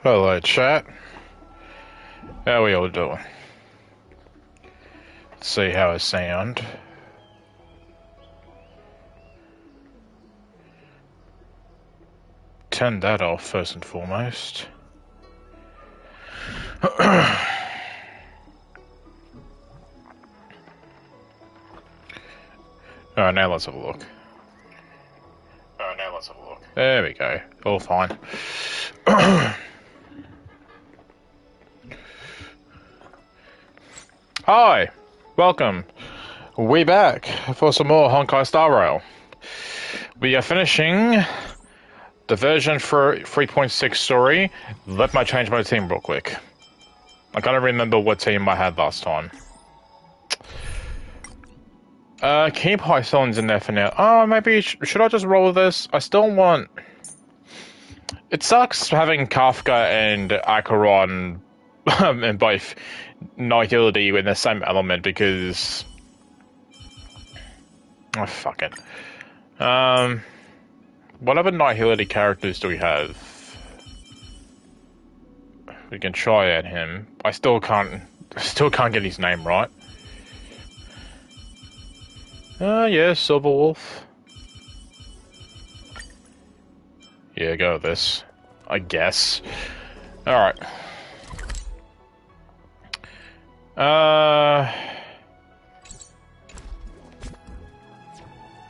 Hello, chat. How we all doing? Let's see how I sound. Turn that off first and foremost. Alright, now let's have a look. There we go. All fine. Hi! Welcome. We back for some more Honkai Star Rail. We are finishing the version for 3.6 story. Let me change my team real quick. I can't remember what team I had last time. Keep high cylinders in there for now. Oh, maybe should I just roll with this? I still want... It sucks having Kafka and Acheron and both Nihility in the same element because... Oh, fuck it. What other Nihility characters do we have? We can try at him. I still can't get his name right. Yeah, Silverwolf. Yeah, go with this. I guess. Alright.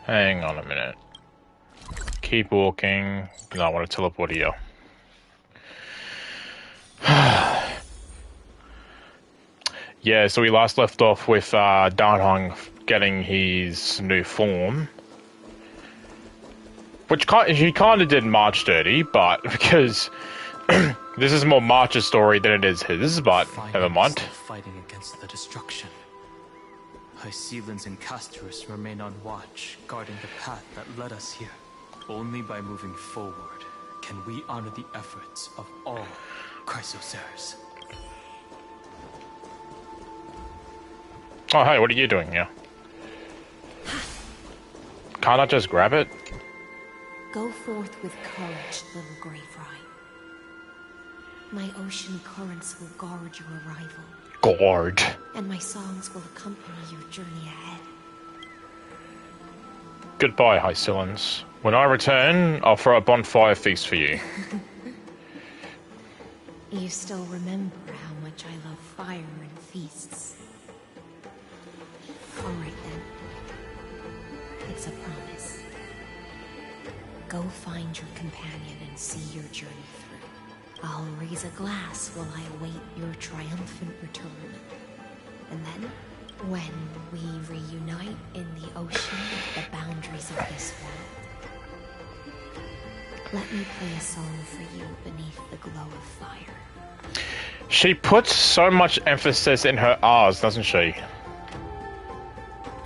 Hang on a minute. Keep walking. No, I want to teleport here. Yeah, so we last left off with Danhong getting his new form. Which he kind of did March dirty, but because this is more March's story than it is his, but never mind. Fighting against the destruction. Hycelans and Castorus remain on watch, guarding the path that led us here. Only by moving forward can we honor the efforts of all Chrysosaurs. Oh, hey, what are you doing here? Can't I just grab it? Go forth with courage, little Grey Fry. My ocean currents will guard your arrival. Guard. And my songs will accompany your journey ahead. Goodbye, Hycelans. When I return, I'll throw a bonfire feast for you. You still remember how much I love fire and feasts. Alright then. It's a promise. Go find your companion and see your journey through. I'll raise a glass while I await your triumphant return. And then, when we reunite in the ocean at the boundaries of this world, let me play a song for you beneath the glow of fire. She puts so much emphasis in her R's, doesn't she?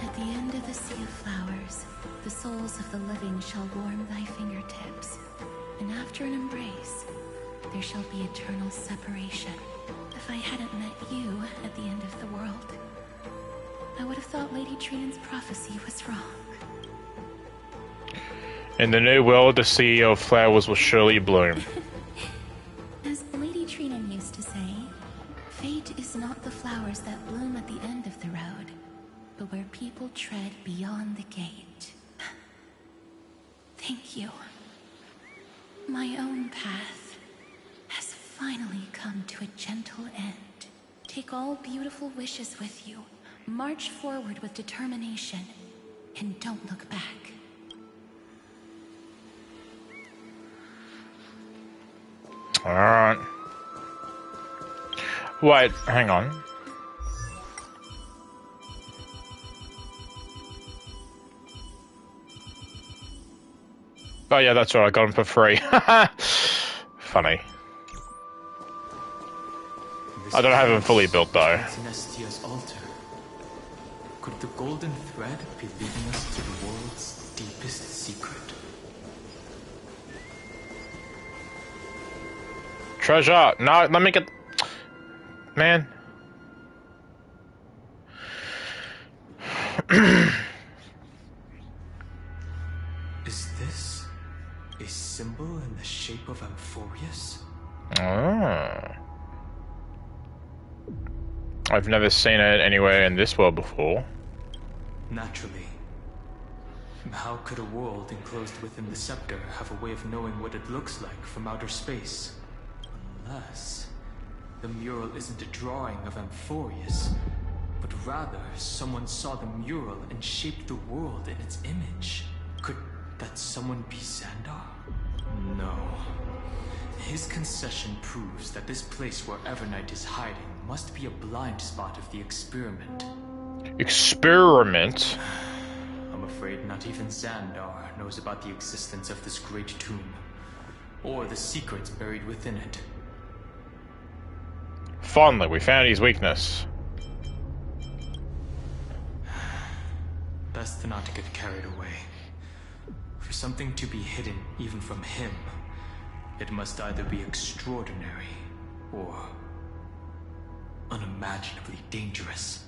At the end of the sea of flowers, the souls of the living shall warm thy fingertips, and after an embrace, there shall be eternal separation. If I hadn't met you at the end of the world, I would have thought Lady Trinan's prophecy was wrong. In the new world, the sea of flowers will surely bloom. As Lady Trinan used to say, fate is not the flowers that bloom at the end of the road, but where people tread beyond the gate. Thank you. My own path has finally come to a gentle end. Take all beautiful wishes with you. March forward with determination, and don't look back. Alright. Wait, hang on. Oh yeah, that's right, I got them for free. Funny. I don't have them fully built though. Sinestia's altar. Could the golden thread be leading us to the world's deepest secret? Treasure! No, let me get... Man. Is this a symbol in the shape of Amphorius? Ah. I've never seen it anywhere in this world before. Naturally. How could a world enclosed within the scepter have a way of knowing what it looks like from outer space? Unless the mural isn't a drawing of Amphorius, but rather someone saw the mural and shaped the world in its image. Could that someone be Xandar? No. His concession proves that this place where Evernight is hiding must be a blind spot of the experiment. Experiment? I'm afraid not even Xandar knows about the existence of this great tomb, or the secrets buried within it. Finally, we found his weakness. Best not to get carried away. For something to be hidden even from him, it must either be extraordinary or unimaginably dangerous.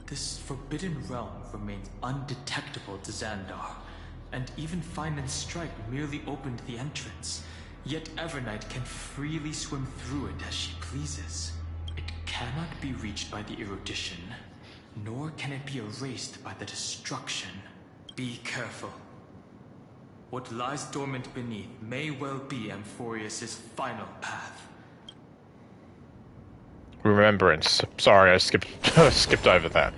This forbidden realm remains undetectable to Xandar, and even Fine and Stripe merely opened the entrance. Yet Evernight can freely swim through it as she pleases. It cannot be reached by the erudition, nor can it be erased by the destruction. Be careful. What lies dormant beneath may well be Amphorius' final path. Remembrance. Sorry, I skipped skipped over that.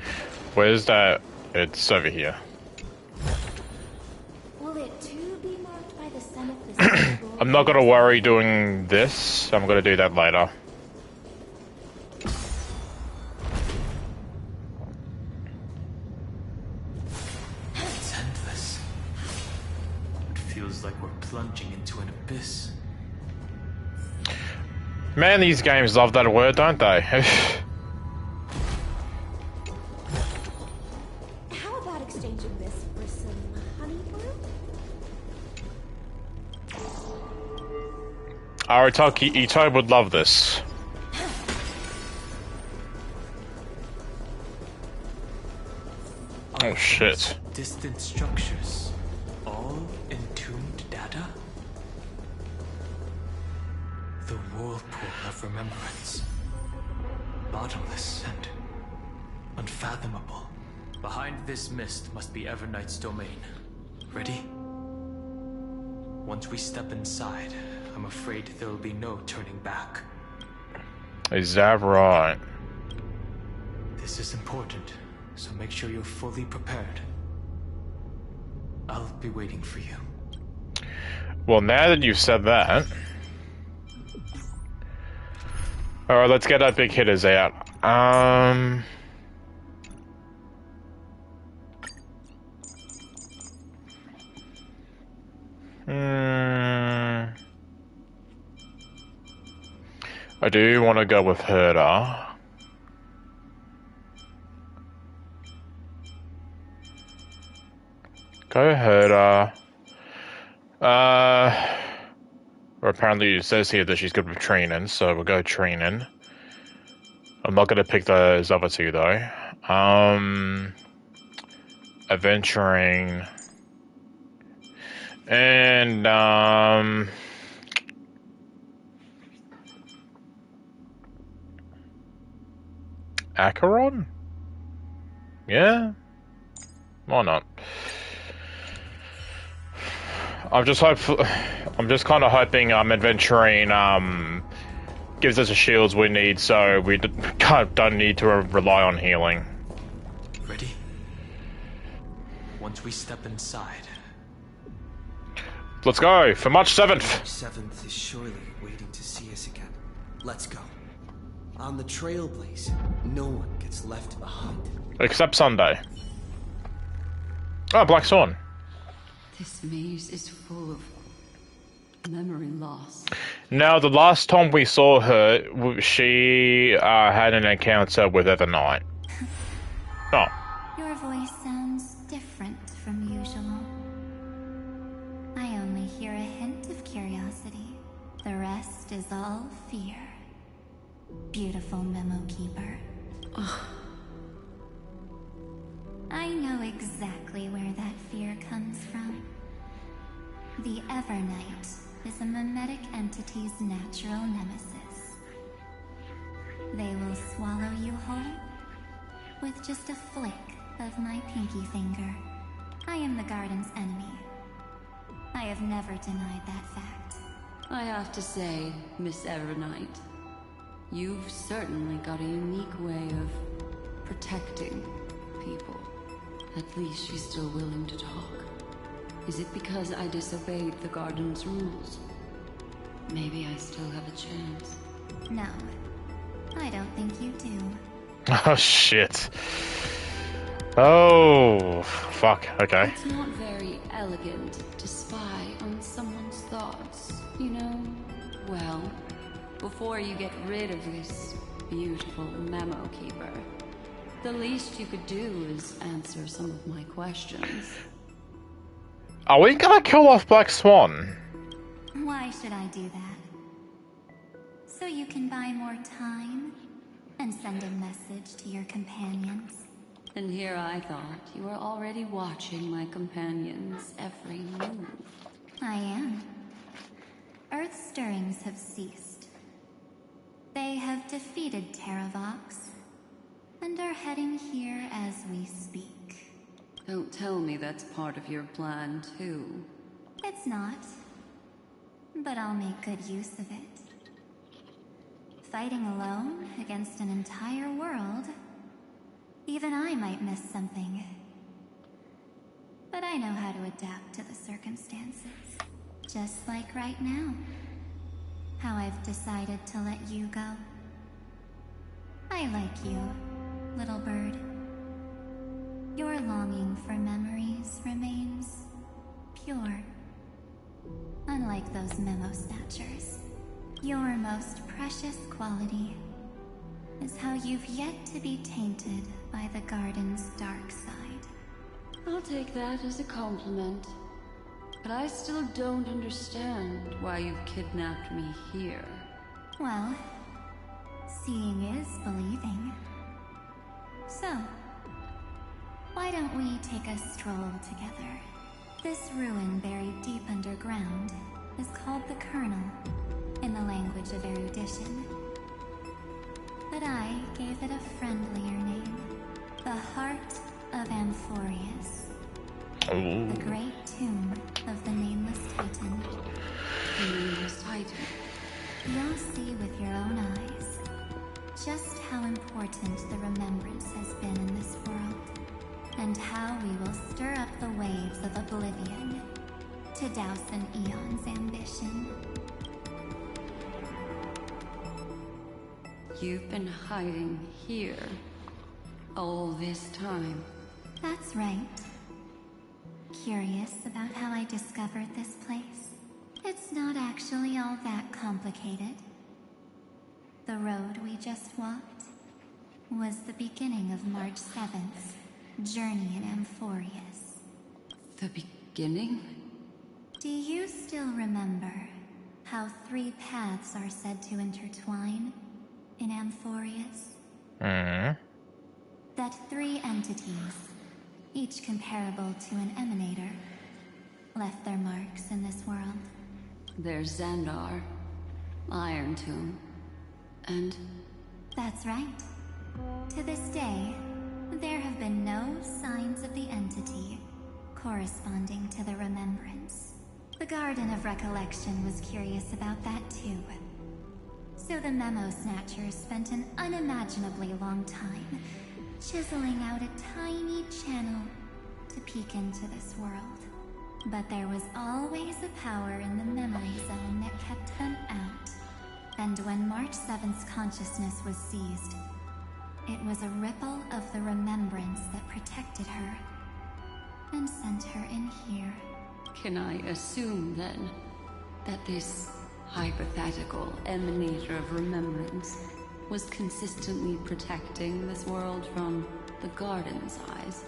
Where's that? It's over here. Will it too be marked by the sun of the I'm not gonna worry doing this. I'm gonna do that later. It's endless. It feels like we're plunging into an abyss. Man, these games love that word, don't they? How about exchanging this for some honey brew? Ito would love this. Oh shit. Distant structures, all entombed data? The whirlpool of remembrance. Bottomless and unfathomable. Behind this mist must be Evernight's domain. Ready? Once we step inside, I'm afraid there will be no turning back. Is that right? This is important, so make sure you're fully prepared. I'll be waiting for you. Well, now that you've said that... Alright, let's get our big hitters out. I do want to go with Herder. Go Herder. Or apparently it says here that she's good with training, so we'll go training. I'm not gonna pick those other two though. Adventuring. And Acheron? Yeah? Why not? I'm just kind of hoping adventuring gives us the shields we need, so we don't need to rely on healing. Ready? Once we step inside. Let's go for March 7th. March 7th is surely waiting to see us again. Let's go. On the Trailblaze, no one gets left behind. Except Sunday. Oh, Black Swan. This maze is full of memory loss. Now, the last time we saw her, she had an encounter with Evernight. Oh. Your voice sounds different from usual. I only hear a hint of curiosity. The rest is all fear. Beautiful memo keeper. I know exactly where that fear comes from. The Evernight is a mimetic entity's natural nemesis. They will swallow you whole with just a flick of my pinky finger. I am the garden's enemy. I have never denied that fact. I have to say, Miss Evernight, you've certainly got a unique way of protecting people. At least she's still willing to talk. Is it because I disobeyed the garden's rules? Maybe I still have a chance. No, I don't think you do. Oh, shit. Oh, fuck. Okay. It's not very elegant to spy on someone's thoughts, you know? Well, before you get rid of this beautiful memo keeper, the least you could do is answer some of my questions. Are we gonna kill off Black Swan? Why should I do that? So you can buy more time and send a message to your companions. And here I thought you were already watching my companions' every move. I am. Earth's stirrings have ceased. They have defeated Terravox and are heading here as we speak. Don't tell me that's part of your plan, too. It's not, but I'll make good use of it. Fighting alone against an entire world, even I might miss something. But I know how to adapt to the circumstances. Just like right now. How I've decided to let you go. I like you, little bird. Your longing for memories remains pure. Unlike those memo snatchers, your most precious quality is how you've yet to be tainted by the garden's dark side. I'll take that as a compliment. But I still don't understand why you've kidnapped me here. Well, seeing is believing. So, why don't we take a stroll together? This ruin buried deep underground is called the Kernel, in the language of erudition. But I gave it a friendlier name. The Heart of Amphorius. Ooh. The great tomb of the Nameless Titan. The Nameless Titan. You'll see with your own eyes just how important the remembrance has been in this world, and how we will stir up the waves of oblivion to douse an eon's ambition. You've been hiding here all this time. That's right. Curious about how I discovered this place? It's not actually all that complicated. The road we just walked was the beginning of March 7th's journey in Amphorius. The beginning? Do you still remember how 3 paths are said to intertwine in Amphorius? That 3 entities, each comparable to an emanator, left their marks in this world. There's Xandar, Iron Tomb, and... That's right. To this day, there have been no signs of the entity corresponding to the remembrance. The Garden of Recollection was curious about that too. So the Memo Snatchers spent an unimaginably long time chiseling out a tiny channel to peek into this world. But there was always a power in the memory zone that kept them out. And when March 7th's consciousness was seized, it was a ripple of the remembrance that protected her and sent her in here. Can I assume, then, that this hypothetical emanator of remembrance was consistently protecting this world from the Garden's eyes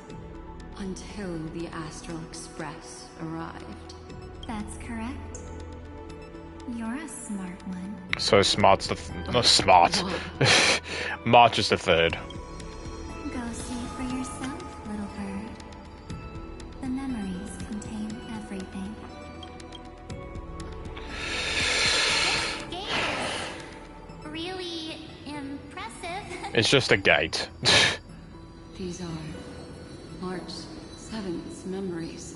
until the Astral Express arrived? That's correct. You're a smart one. So Smart's the... not Smart. March is the 3rd. Go see for yourself, little bird. The memories contain everything. This game is really impressive. It's just a gate. These are March 7th's memories.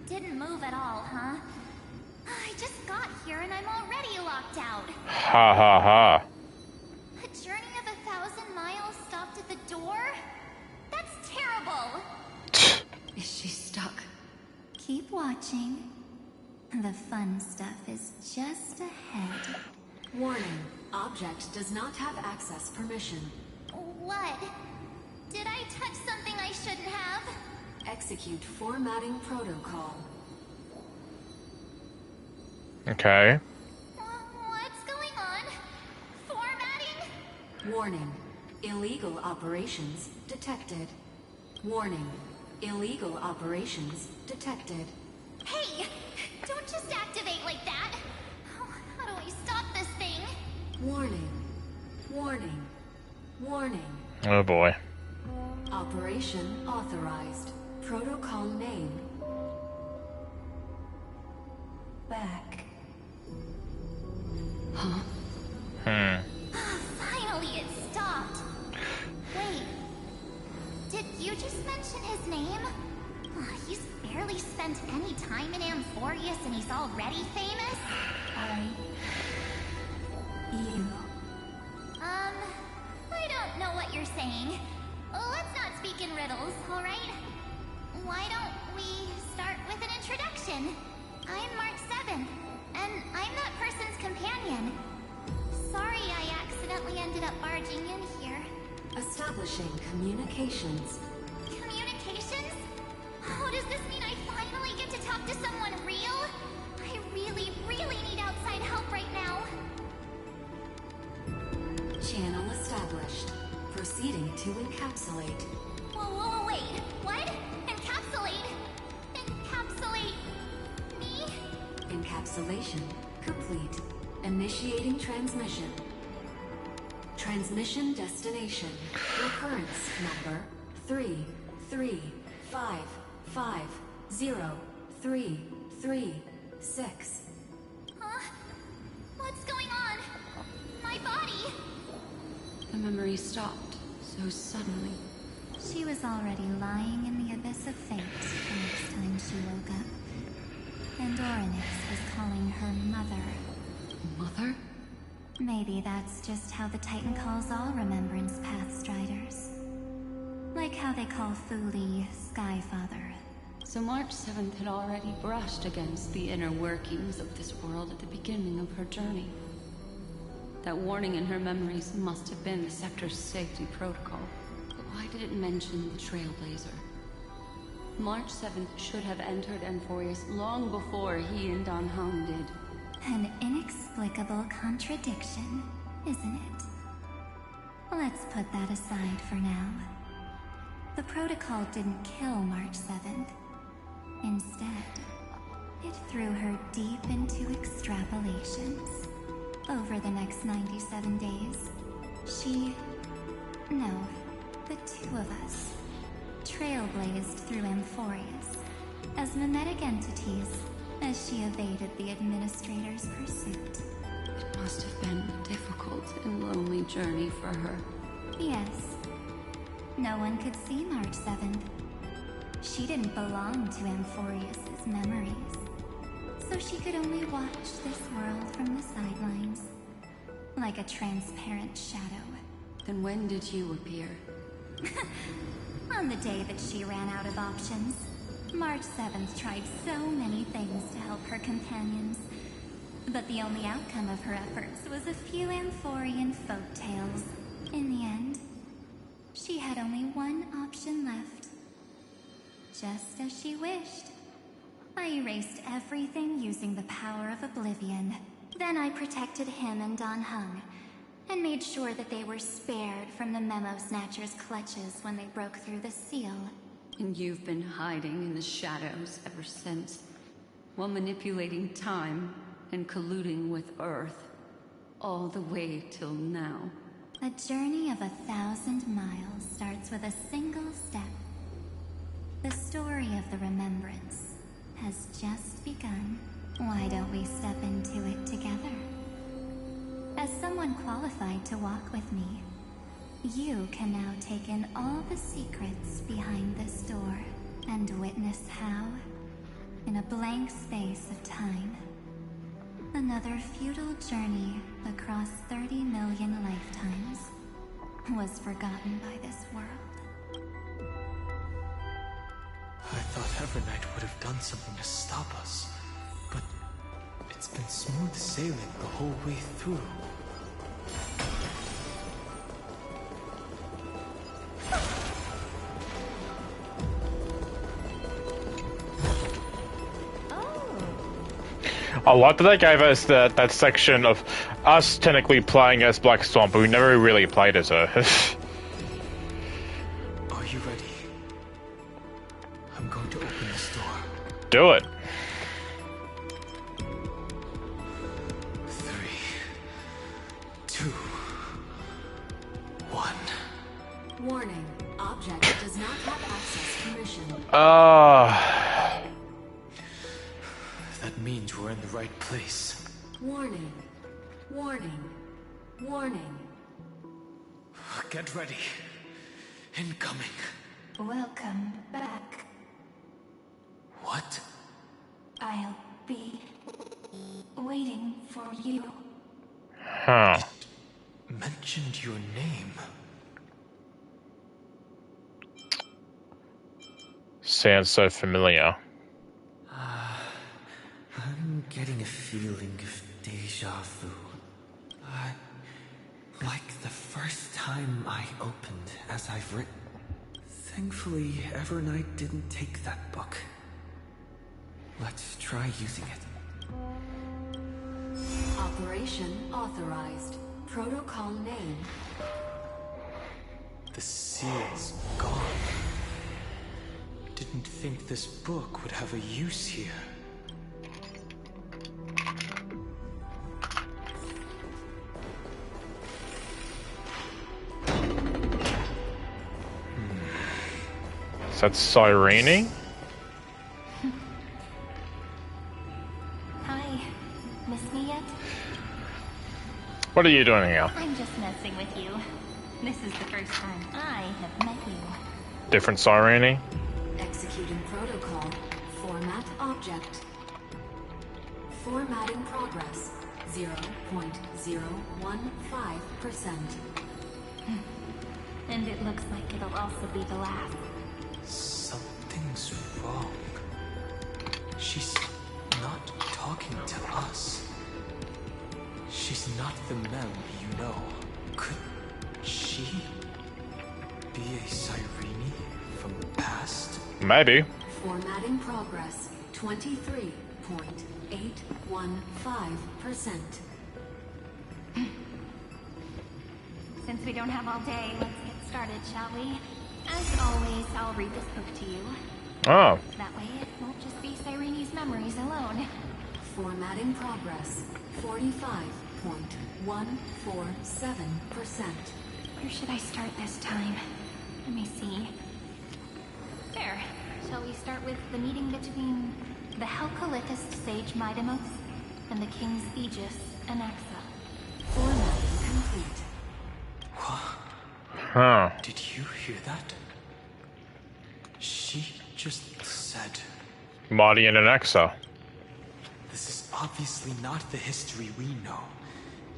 Didn't move at all, huh? I just got here and I'm already locked out. Ha ha ha. A journey of 1,000 miles stopped at the door? That's terrible. Is she stuck? Keep watching. The fun stuff is just ahead. Warning. Object does not have access permission. What? Did I touch something I shouldn't have? Execute formatting protocol. Okay. What's going on? Formatting? Warning. Illegal operations detected. Warning. Illegal operations detected. Hey! Don't just activate like that! How do we stop this thing? Warning. Warning. Warning. Oh boy. Operation authorized. Protocol name. Back. Huh? Finally, it stopped. Wait. Did you just mention his name? He's barely spent any time in Amphorius and he's already famous? You. I don't know what you're saying. Let's not speak in riddles, alright? Why don't we start with an introduction? I'm Mark 7th, and I'm that person's companion. Sorry I accidentally ended up barging in here. Establishing communications. Communications? Oh, does this mean I finally get to talk to someone real? I really, really need outside help right now. Channel established. Proceeding to encapsulate. Whoa, wait. What? Encapsulate? Encapsulate me? Encapsulation complete. Initiating transmission. Transmission destination. Recurrence number 335503336. Huh? What's going on? My body? The memory stopped so suddenly. She was already lying in the abyss of fate the next time she woke up. And Orynyx was calling her mother. Mother? Maybe that's just how the Titan calls all Remembrance Path Striders. Like how they call Thule Skyfather. So March 7th had already brushed against the inner workings of this world at the beginning of her journey. That warning in her memories must have been the Sector's safety protocol. But why did it mention the Trailblazer? March 7th should have entered Amphorius long before he and Don Hong did. An inexplicable contradiction, isn't it? Let's put that aside for now. The protocol didn't kill March 7th. Instead, it threw her deep into extrapolations. Over the next 97 days, the two of us, trailblazed through Amphorius as mimetic entities as she evaded the Administrator's pursuit. It must have been a difficult and lonely journey for her. Yes. No one could see March 7th. She didn't belong to Amphorius's memories. So she could only watch this world from the sidelines. Like a transparent shadow. Then when did you appear? On the day that she ran out of options. March 7th tried so many things to help her companions. But the only outcome of her efforts was a few Amphorian folk tales. In the end, she had only one option left. Just as she wished. I erased everything using the power of oblivion. Then I protected him and Don Hung, and made sure that they were spared from the Memo Snatcher's clutches when they broke through the seal. And you've been hiding in the shadows ever since, while manipulating time and colluding with Earth, all the way till now. A journey of 1,000 miles starts with a single step. The story of the Remembrance has just begun. Why don't we step into it together? As someone qualified to walk with me, you can now take in all the secrets behind this door and witness how, in a blank space of time, another futile journey across 30 million lifetimes was forgotten by this world. I thought Evernight would have done something to stop us, but it's been smooth sailing the whole way through. I like that they gave us that section of us technically playing as Black Storm, but we never really played as her. Are you ready? I'm going to open this door. Do it. 3, 2, 1. Warning. Object does not have access permission. That means we're in the right place. Warning. Warning. Warning. Get ready. Incoming. Welcome back. What? I'll be waiting for you. Huh. Mentioned your name. Sounds so familiar. I'm getting a feeling of deja vu. Like the first time I opened as I've written. Thankfully, Evernight didn't take that book. Let's try using it. Operation authorized. Protocol name. The seal's gone. Didn't think this book would have a use here. Is that Cyrene? Hi. Miss me yet? What are you doing here? I'm just messing with you. This is the first time I have met you. Different Cyrene? Executing protocol. Format object. Formatting progress. 0.015%. And it looks like it'll also be the last. Something's wrong. She's not talking to us. She's not the Mem you know. Could she be a Cyrene from the past? Maybe. Formatting progress. 23.815%. Since we don't have all day, let's get started, shall we? As always, I'll read this book to you. Oh. That way it won't just be Cyrene's memories alone. Formatting progress. 45.147%. Where should I start this time? Let me see. There. Shall we start with the meeting between the Helcolithist sage Midemos and the King's Aegis, Anaxa? Formatting complete. Huh. Did you hear that? She just said, Marty and Anaxa. this is obviously not the history we know.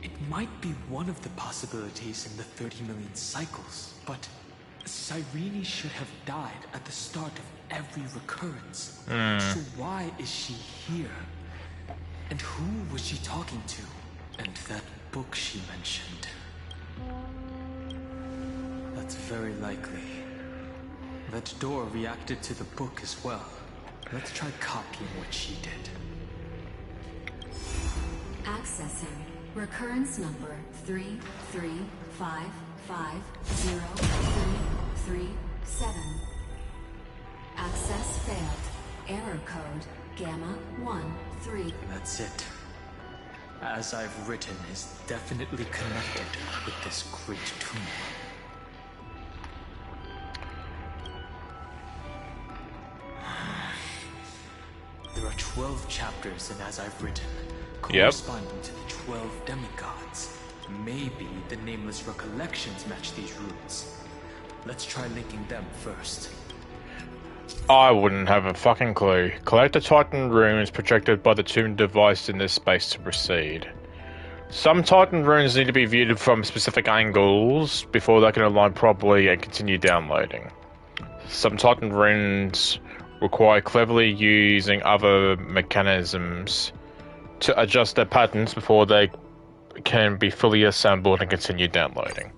It might be one of the possibilities in the 30 million cycles, but Cyrene should have died at the start of every recurrence. So why is she here? And who was she talking to? And that book she mentioned. That's very likely. That door reacted to the book as well. Let's try copying what she did. Accessing. Recurrence number 335503337. Access failed. Error code Gamma 13. That's it. As I've written is definitely connected with this great tomb. There are 12 chapters in As I've Written, corresponding to the 12 demigods. Maybe the nameless recollections match these runes. Let's try linking them first. I wouldn't have a fucking clue. Collect the Titan runes projected by the tuned device in this space to proceed. Some Titan runes need to be viewed from specific angles before they can align properly and continue downloading. Some Titan runes require cleverly using other mechanisms to adjust their patterns before they can be fully assembled and continue downloading.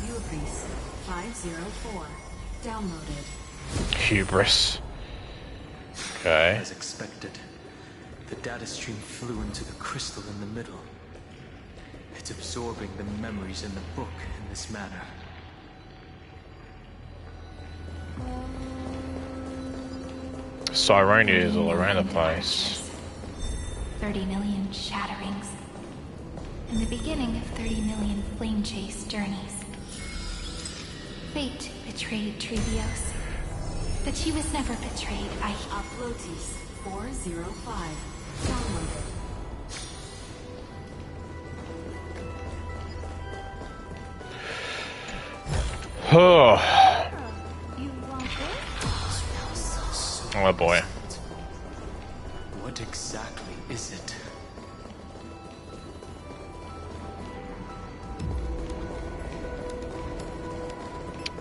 Hubris 504. Downloaded. Hubris. Okay. As expected, the data stream flew into the crystal in the middle. It's absorbing the memories in the book in this manner. Sirenia is all around the place. 30 million shatterings. And the beginning of 30 million flame chase journeys. Fate betrayed Trevios. But she was never betrayed by... Uploads 405. Downloaded. Oh boy. What exactly is it?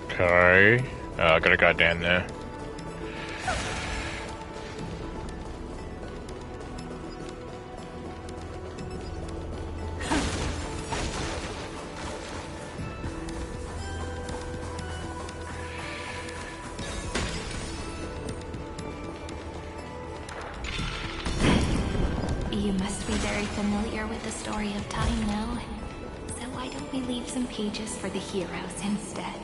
Okay. I gotta go down there. You must be very familiar with the story of time now. So why don't we leave some pages for the heroes instead?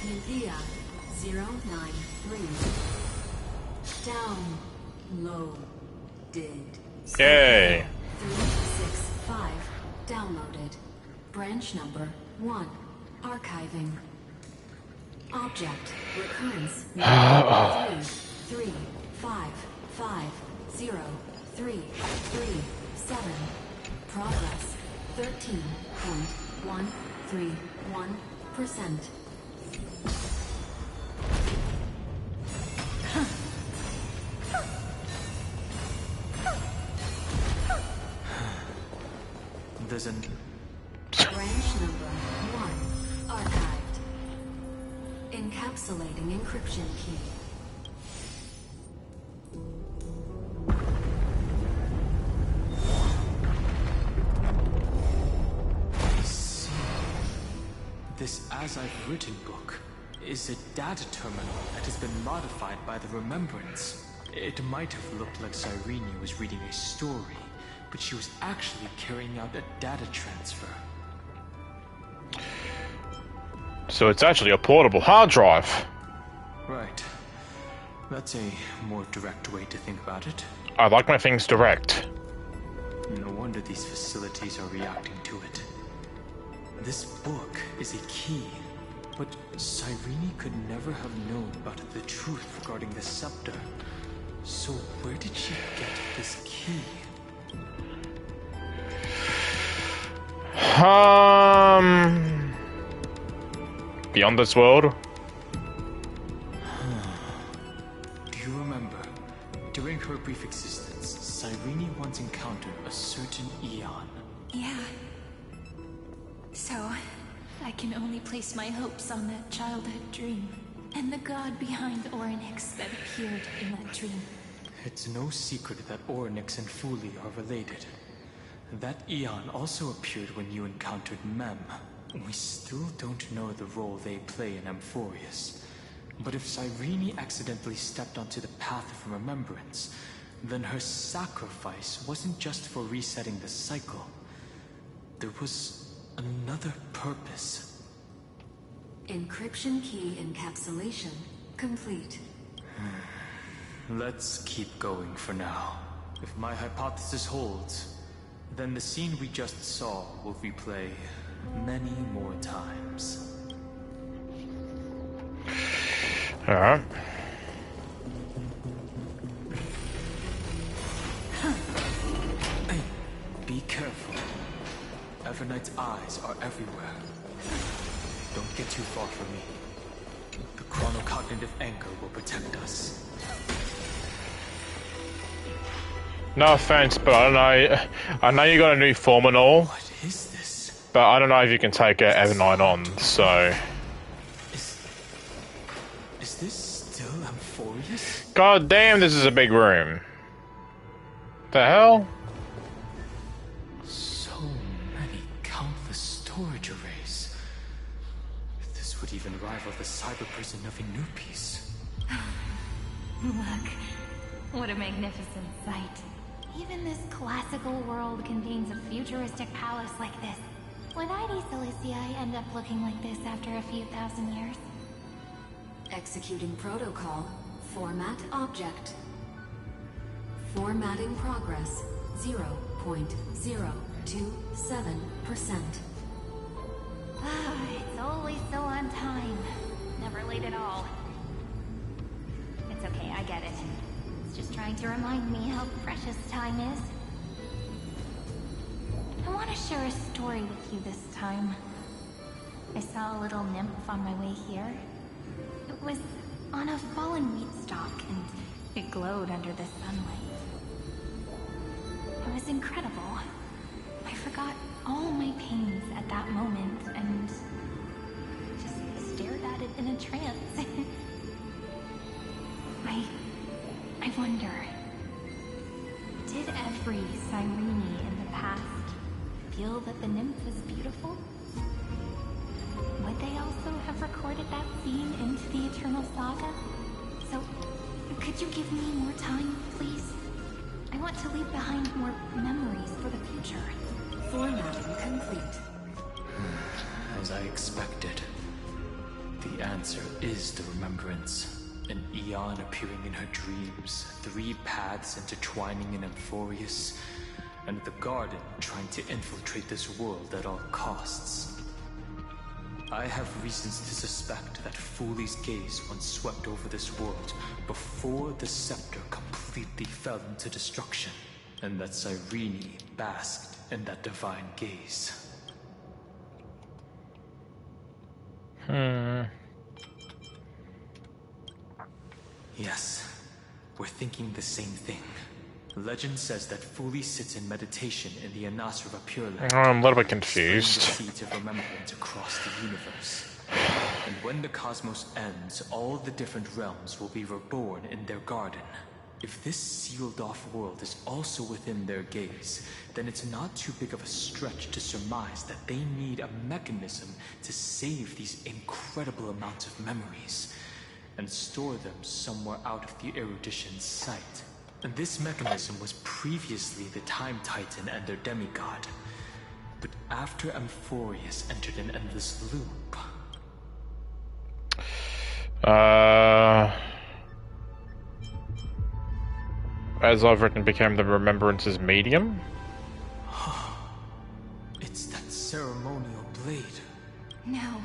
Nubia 093. Downloaded. Yay! 365. Downloaded. Branch number 1. Archiving. Object. Recurrence. 3 5 5 0 3 3 7. Progress. 13.131%. There's an... Branch number 1. Archived. Encapsulating encryption key. See. This As I've Written book is a data terminal that has been modified by the Remembrance. It might have looked like Cyrene was reading a story, but she was actually carrying out a data transfer. So it's actually a portable hard drive. Right. That's a more direct way to think about it. I like my things direct. No wonder these facilities are reacting to it. This book is a key, but Cyrene could never have known about the truth regarding the scepter. So where did she get this key? Beyond this world? Do you remember? During her brief existence, Cyrene once encountered a certain Eon. Yeah. So, I can only place my hopes on that childhood dream. And the god behind Orynyx that appeared in that dream. It's no secret that Orynyx and Fuli are related. That Eon also appeared when you encountered Mem. We still don't know the role they play in Amphorius. But if Cyrene accidentally stepped onto the path of remembrance, then her sacrifice wasn't just for resetting the cycle. There was another purpose. Encryption key encapsulation complete. Let's keep going for now. If my hypothesis holds, then the scene we just saw will replay many more times. Alright. Hey, be careful. Everknight's eyes are everywhere. Don't get too far from me. The chronocognitive anchor will protect us. No offense, but I know you got a new form and all, What is this? but I don't know if you can take Evernight on, so... Is this still Amphorius? God damn, this is a big room. The hell? So many countless storage arrays. This would even rival the cyber prison of Inupis. Look, what a magnificent sight. Even this classical world contains a futuristic palace like this. Would ID Silicii end up looking like this after a few thousand years? Executing protocol. Format object. Formatting progress 0.027%. It's always so on time. Never late at all. It's okay, I get it. It's just trying to remind me how precious time is. I want to share a story with you this time. I saw a little nymph on my way here. It was on a fallen wheat stalk, and it glowed under the sunlight. It was incredible. I forgot all my pains at that moment, and just stared at it in a trance. I wonder, did every Cyrene in the past feel that the nymph was beautiful? Would they also have recorded that scene into the Eternal Saga? So, could you give me more time, please? I want to leave behind more memories for the future. Formatting complete. As I expected. The answer is the remembrance. An Eon appearing in her dreams, 3 paths intertwining in Amphorius, and the Garden trying to infiltrate this world at all costs. I have reasons to suspect that Fooley's gaze once swept over this world before the scepter completely fell into destruction, and that Cyrene basked in that divine gaze. Yes, we're thinking the same thing. Legend says that Fooley sits in meditation in the Anasra Pure Land. I'm a little bit spreading confused. the seeds of remembrance across the universe. And when the cosmos ends, all the different realms will be reborn in their garden. If this sealed-off world is also within their gaze, then it's not too big of a stretch to surmise that they need a mechanism to save these incredible amounts of memories and store them somewhere out of the erudition's sight. And this mechanism was previously the Time Titan and their demigod. But after Amphorius entered an endless loop... As I've written, became the Remembrance's medium? It's that ceremonial blade. Now,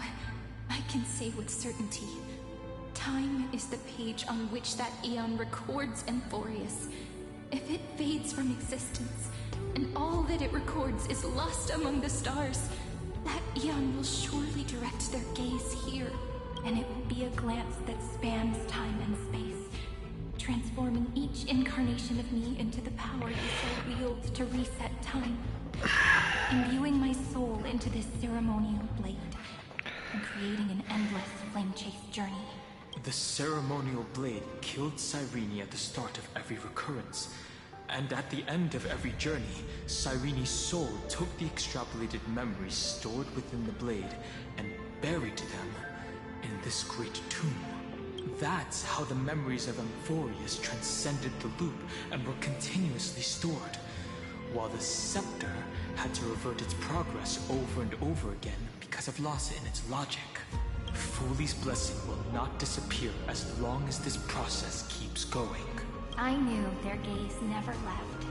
I can say with certainty, time is the page on which that Eon records Amphorius. If it fades from existence, and all that it records is lost among the stars, that Eon will surely direct their gaze here, and it will be a glance that spans time and space, transforming each incarnation of me into the power you so wield to reset time, imbuing my soul into this ceremonial blade, and creating an endless flame-chase journey. The ceremonial blade killed Cyrene at the start of every recurrence, and at the end of every journey, Cyrene's soul took the extrapolated memories stored within the blade and buried them in this great tomb. That's how the memories of Amphorius transcended the loop and were continuously stored, while the scepter had to revert its progress over and over again because of loss in its logic. Fooley's blessing will not disappear as long as this process keeps going. I knew their gaze never left.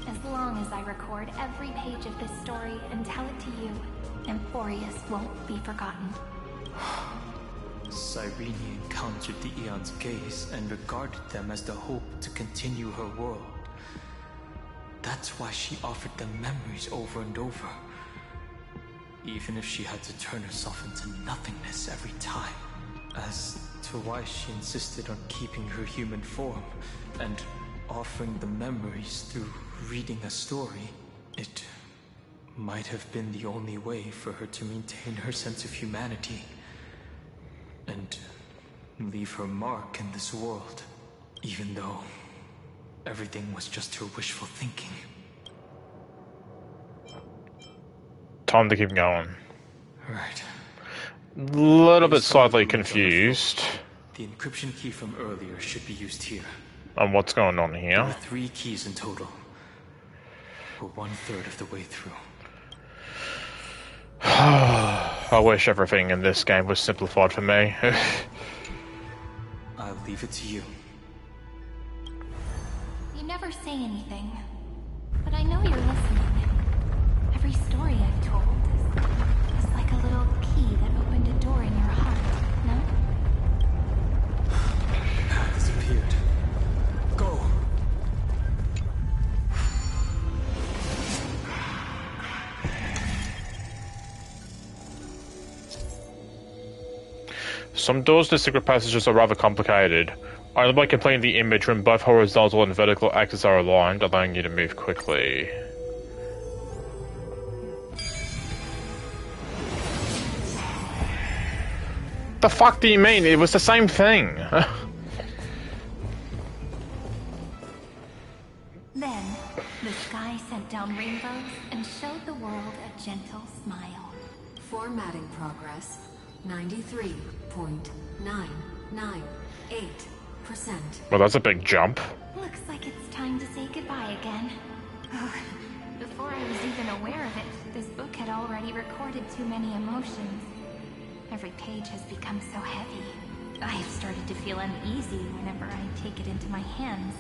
As long as I record every page of this story and tell it to you, Emphorius won't be forgotten. Cyrene encountered the Aeon's gaze and regarded them as the hope to continue her world. That's why she offered them memories over and over. Even if she had to turn herself into nothingness every time. As to why she insisted on keeping her human form and offering the memories through reading a story, it might have been the only way for her to maintain her sense of humanity and leave her mark in this world, even though everything was just her wishful thinking. Time to keep going. Right. Little bit slightly confused The encryption key from earlier should be used here. on what's going on There here. are 3 keys in total. We're 1/3 of the way through. I wish everything in this game was simplified for me. I'll leave it to you. You never say anything, but I know you're listening. Every story I've told is like a little key that opened a door in your heart, no? Path has appeared. Go! Some doors to secret passages are rather complicated. Only by completing the image when both horizontal and vertical axes are aligned, allowing you to move quickly. The fuck do you mean? It was the same thing. Then, the sky sent down rainbows and showed the world a gentle smile. Formatting progress 93.998%. Well, that's a big jump. Looks like it's time to say goodbye again. Before I was even aware of it, this book had already recorded too many emotions. Every page has become so heavy. I have started to feel uneasy whenever I take it into my hands.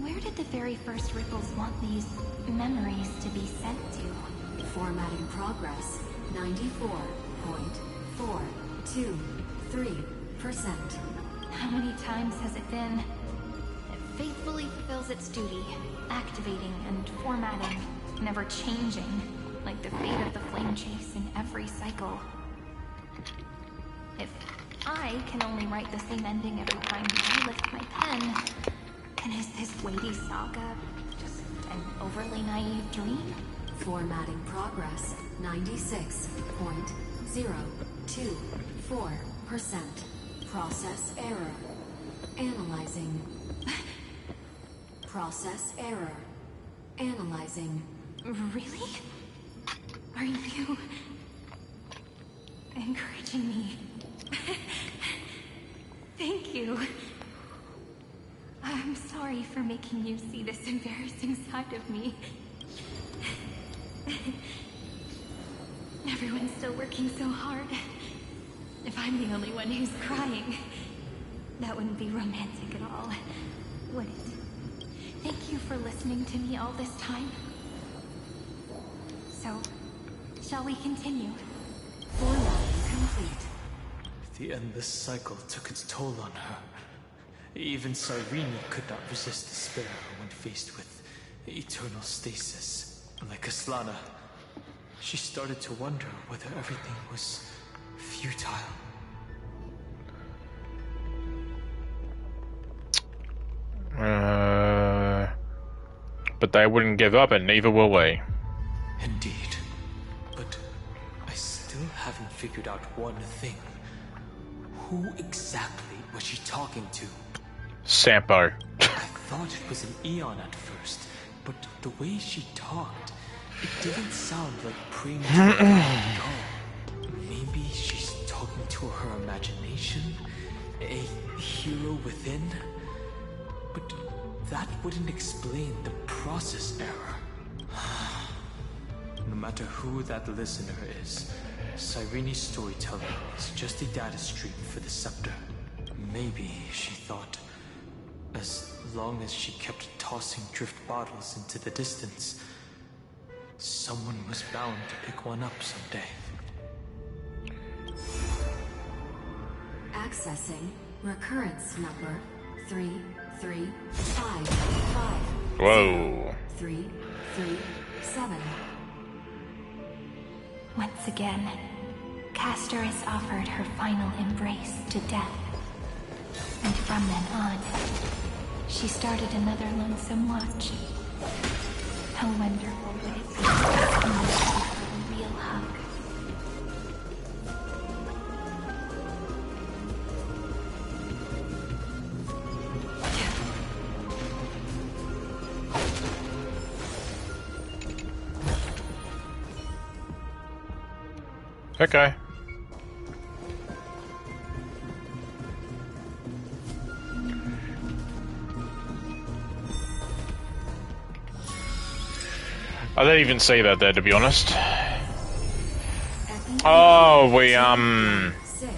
Where did the very first ripples want these memories to be sent to? Formatting progress 94.423%. How many times has it been? It faithfully fulfills its duty, activating and formatting, never changing, like the fate of the flame chase in every cycle. If I can only write the same ending every time I lift my pen, then is this weighty saga just an overly naive dream? Formatting progress 96.024%. Process error. Analyzing. Process error. Analyzing. Really? Are you encouraging me? Thank you. I'm sorry for making you see this embarrassing side of me. Everyone's still working so hard. If I'm the only one who's crying, that wouldn't be romantic at all, would it? Thank you for listening to me all this time. So, shall we continue? Formatting complete. The endless cycle took its toll on her. Even Cyrene could not resist despair when faced with eternal stasis. Like Aslana, she started to wonder whether everything was futile. But they wouldn't give up, and neither will we. Indeed. But I still haven't figured out one thing. Who exactly was she talking to? Sampo. I thought it was an Aeon at first, but the way she talked, it didn't sound like premature at all. Maybe she's talking to her imagination? A hero within? But that wouldn't explain the process error. No matter who that listener is, Cyrene's storytelling is just a data stream for the Scepter. Maybe, she thought, As long as she kept tossing drift bottles into the distance, someone was bound to pick one up someday. Accessing recurrence number 3355. Whoa. 337. Once again, Castor is offered her final embrace to death. And from then on, she started another lonesome watch. How wonderful would it be to someone give her a real hug? Okay. I didn't even say that there, to be honest. Oh,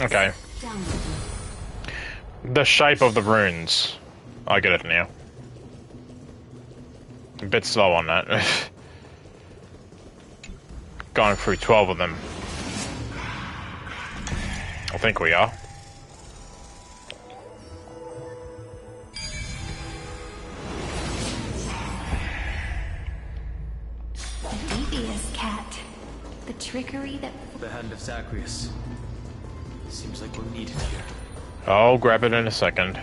okay. The shape of the runes. I get it now. A bit slow on that. Going through 12 of them. I think we are. The devious cat. The trickery that... The hand of Zagreus. Seems like we're needed here. I'll grab it in a second.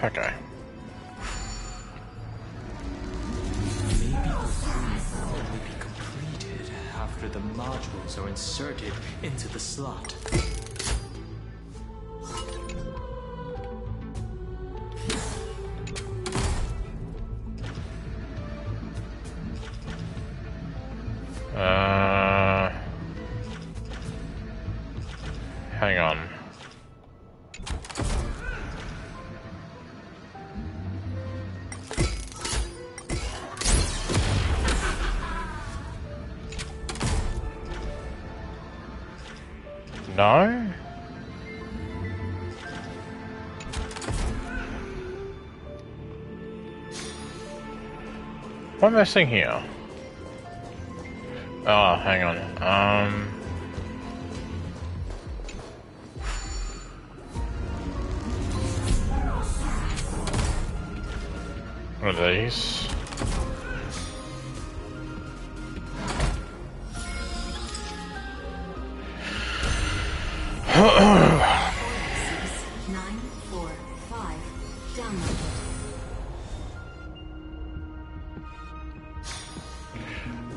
Okay. Maybe the rune will only be completed after the modules are inserted into the slot. Hang on. No? What am I missing here? Oh, hang on. One of these.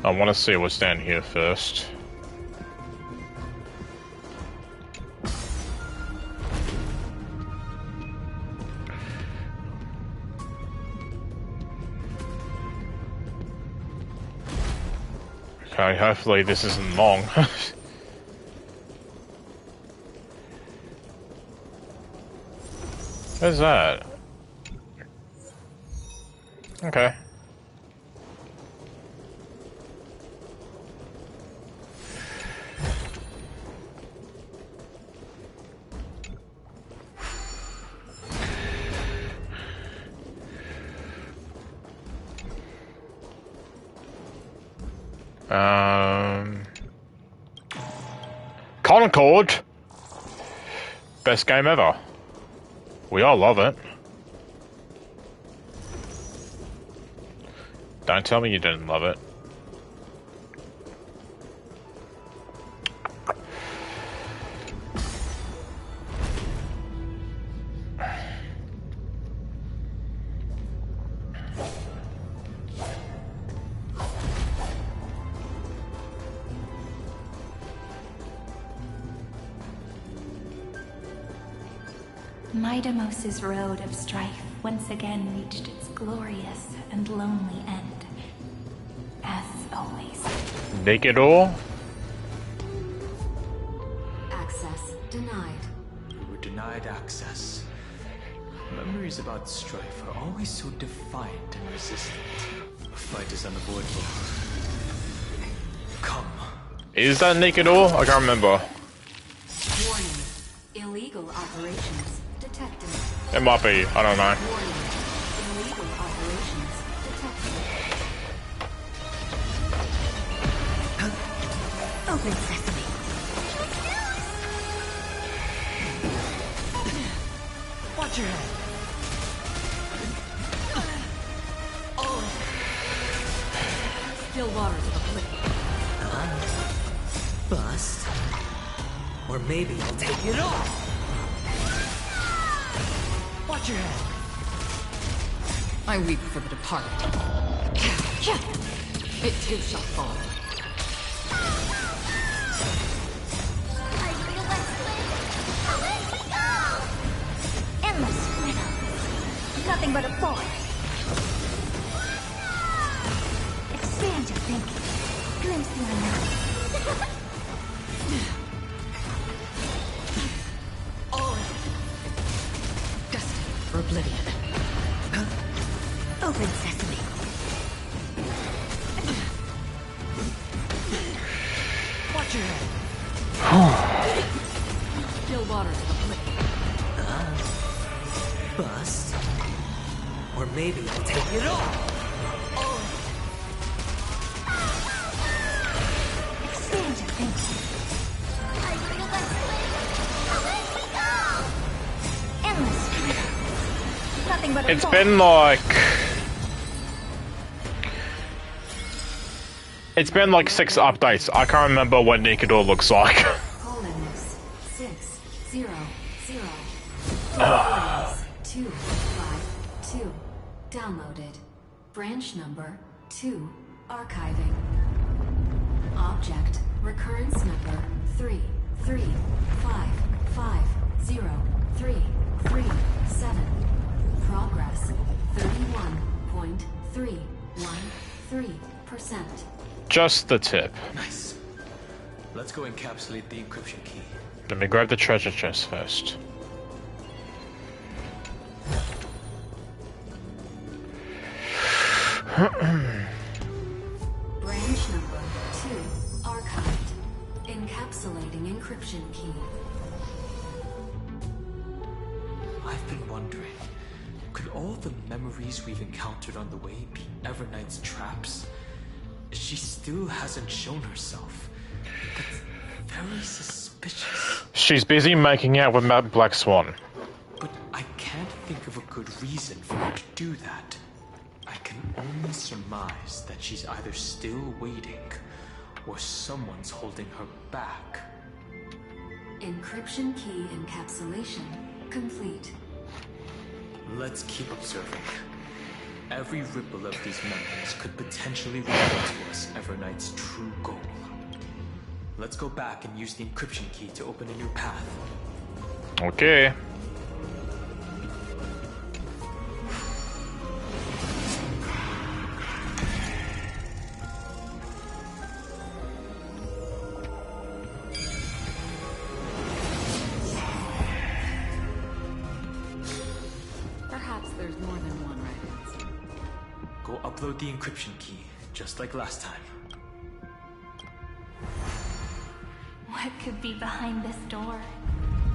I want to see what's down here first. Okay, hopefully this isn't long. Where's that? Okay. Concord! Best game ever. We all love it. Don't tell me you didn't love it. Midamos's road of strife once again reached its glorious and lonely end. As always. Naked ore? Access denied. We were denied access. Memories about strife are always so defiant and resistant. A fight is unavoidable. Come, Is that naked or? I can't remember. Warning. Illegal operations detected. It might be. I don't know. Warning. Illegal operations detected. Open sesame. Watch your head. Still waters of oblivion. Bust. Or maybe I'll take it off. Watch your head. I weep for the departed. It too shall fall. Endless riddles. Nothing but a forest. Expand your thinking. Glimpse the unknown. Destined for oblivion. Open sesame. Watch your head. Still waters of oblivion. Bust. Or maybe I'll take it off. Expand your thinking. Endless riddles. Nothing but a It's forest. been like... It's been like 6 updates. I can't remember what naked or looks like. Colonies 600. 252. Downloaded. Branch number 2. Archiving. Object recurrence number 335503337. Progress 31.313%. Just the tip. Nice. Let's go encapsulate the encryption key. Let me grab the treasure chest first. Branch number 2 archived. Encapsulating encryption key. I've been wondering, could all the memories we've encountered on the way be Everknight's traps? She still hasn't shown herself. That's very suspicious. She's busy making out with Matt Black Swan. But I can't think of a good reason for her to do that. I can only surmise that she's either still waiting, or someone's holding her back. Encryption key encapsulation complete. Let's keep observing. Every ripple of these memories could potentially reveal to us Everknight's true goal. Let's go back and use the encryption key to open a new path. Okay. Perhaps there's more than one right answer. Go upload the encryption key, just like last time. What could be behind this door?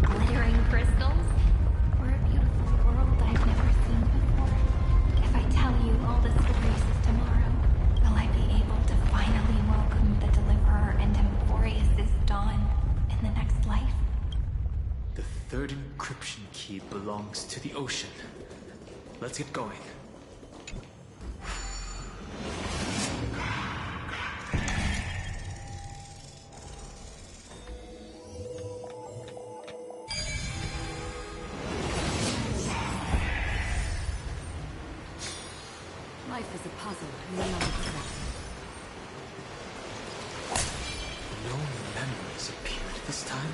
Glittering crystals? Or a beautiful world I've never seen before? If I tell you all the stories of tomorrow, will I be able to finally welcome the Deliverer and Emphorius' dawn in the next life? The third encryption key belongs to the ocean. Let's get going. Life is a puzzle in and of itself. No memories appeared this time.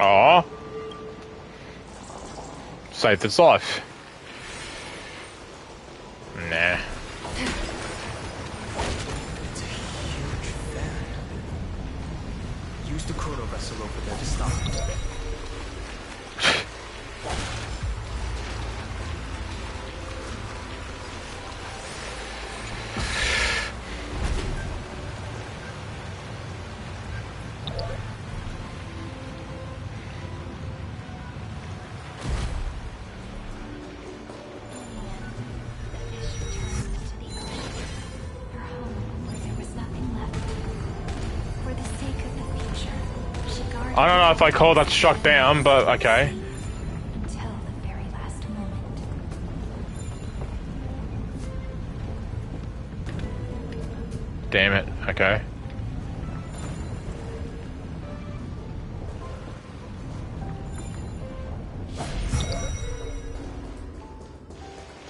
Aw. Saved its life. Nah. It's a huge fan. Use the chrono vessel over there to stop it. I don't know if I call that shut down, but okay. Until the very last moment. Damn it, okay.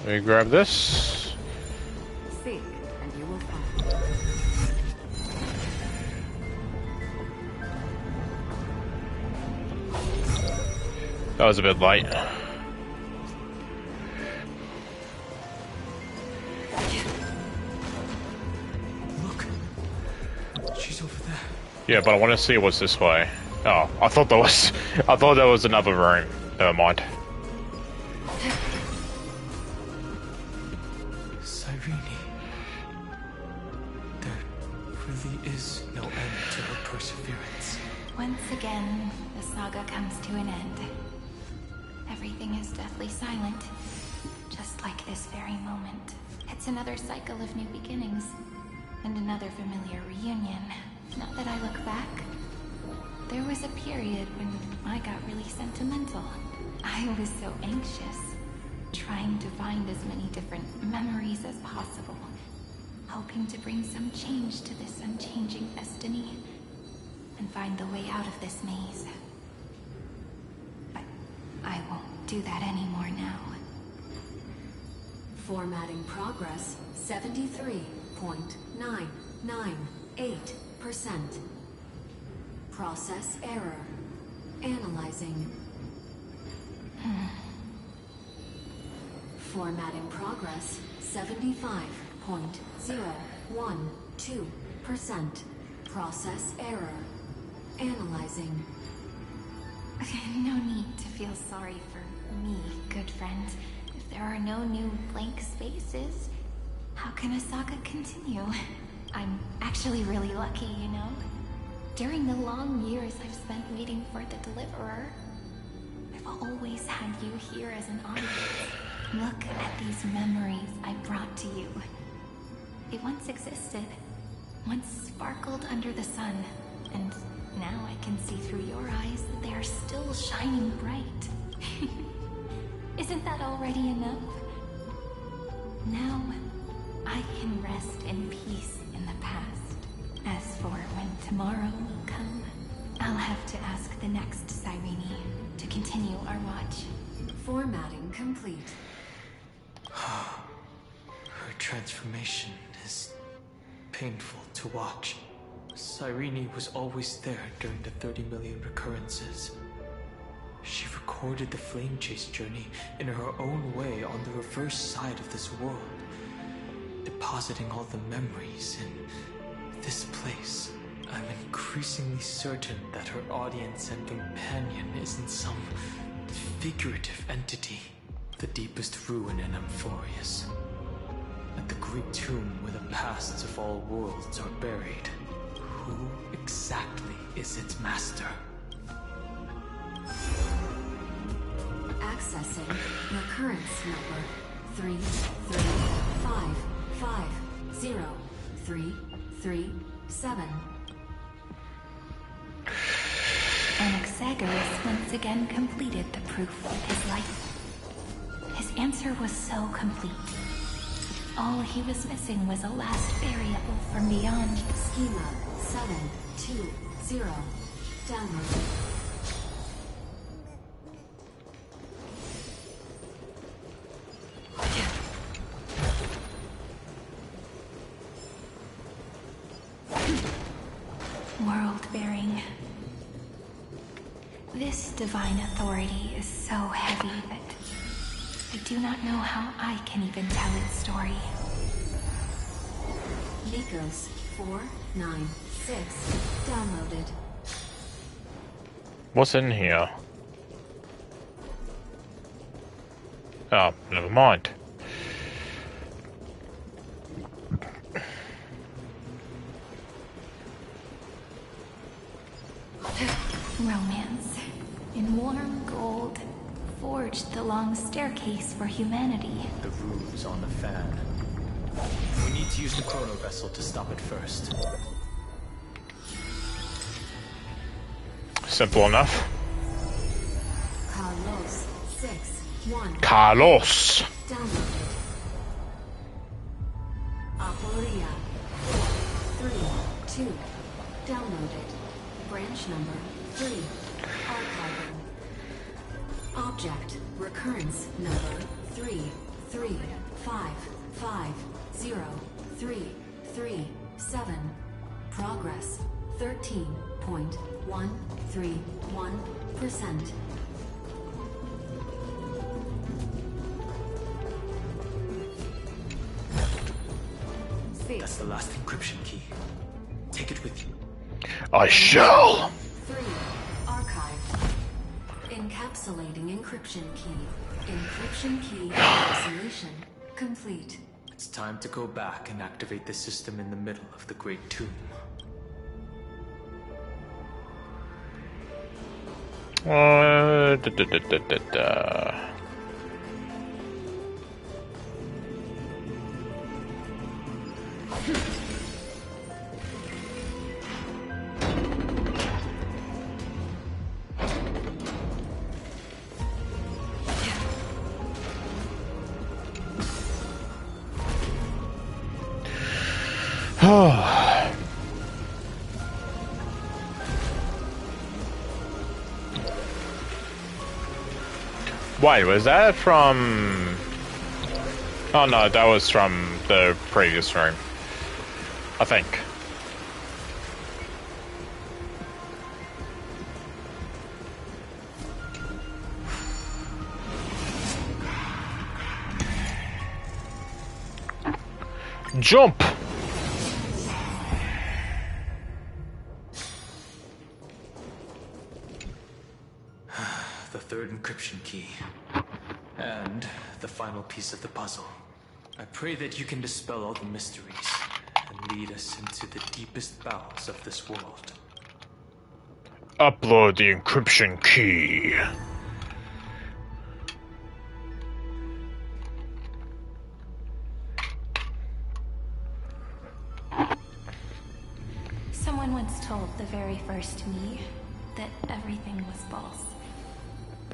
Let me grab this. Seek, and you will find. That was a bit light. Look. She's over there. Yeah, but I want to see what's this way. Oh, I thought there was another room. Never mind. Cyrene. There really is no end to her perseverance. Once again, the saga comes to an end. Everything is deathly silent, just like this very moment. It's another cycle of new beginnings, and another familiar reunion. Now that I look back, there was a period when I got really sentimental. I was so anxious, trying to find as many different memories as possible, hoping to bring some change to this unchanging destiny, and find the way out of this maze. But I won't do that anymore now. Formatting progress 73.998%. Process error. Analyzing. Formatting progress 75.012%. Process error. Analyzing. No need to feel sorry for me, good friend. If there are no new blank spaces, how can a saga continue? I'm actually really lucky, you know? During the long years I've spent waiting for the Deliverer, I've always had you here as an audience. Look at these memories I brought to you. They once existed, once sparkled under the sun, and now I can see through your eyes that they are still shining bright. Isn't that already enough? Now, I can rest in peace in the past. As for when tomorrow will come, I'll have to ask the next Cyrene to continue our watch. Formatting complete. Her transformation is painful to watch. Cyrene was always there during the 30 million recurrences. She recorded the flame chase journey in her own way on the reverse side of this world, depositing all the memories in this place. I'm increasingly certain that her audience and companion isn't some figurative entity. The deepest ruin in Amphorius. At the great tomb where the pasts of all worlds are buried. Who exactly is its master? Accessing recurrence number 335503337. Anaxagoras once again completed the proof with his life. His answer was so complete. All he was missing was a last variable from beyond. Schema 720. Download. World-bearing. This divine authority is so heavy that I do not know how I can even tell its story. Nikos 496 downloaded. What's in here? Oh, never mind. Romance. In warm gold, forged the long staircase for humanity. The runes on the fan. We need to use the chrono vessel to stop it first. Simple enough. Carlos 6-1. Carlos. Downloaded. Aporia 4-3-2. Downloaded. Branch number 3. Archiving. Object recurrence number 335503337. Progress 13.131%. That's the last encryption key. Take it with you. I shall. 3. Archived. Encapsulating encryption key. Encryption key encapsulation complete. It's time to go back and activate the system in the middle of the Great Tomb. Da, da, da, da, da, da. Wait, was that from... Oh no, that was from the previous room. I think. Jump! The third encryption key. And the final piece of the puzzle. I pray that you can dispel all the mysteries and lead us into the deepest bowels of this world. Upload the encryption key. Someone once told the very first me that everything was false.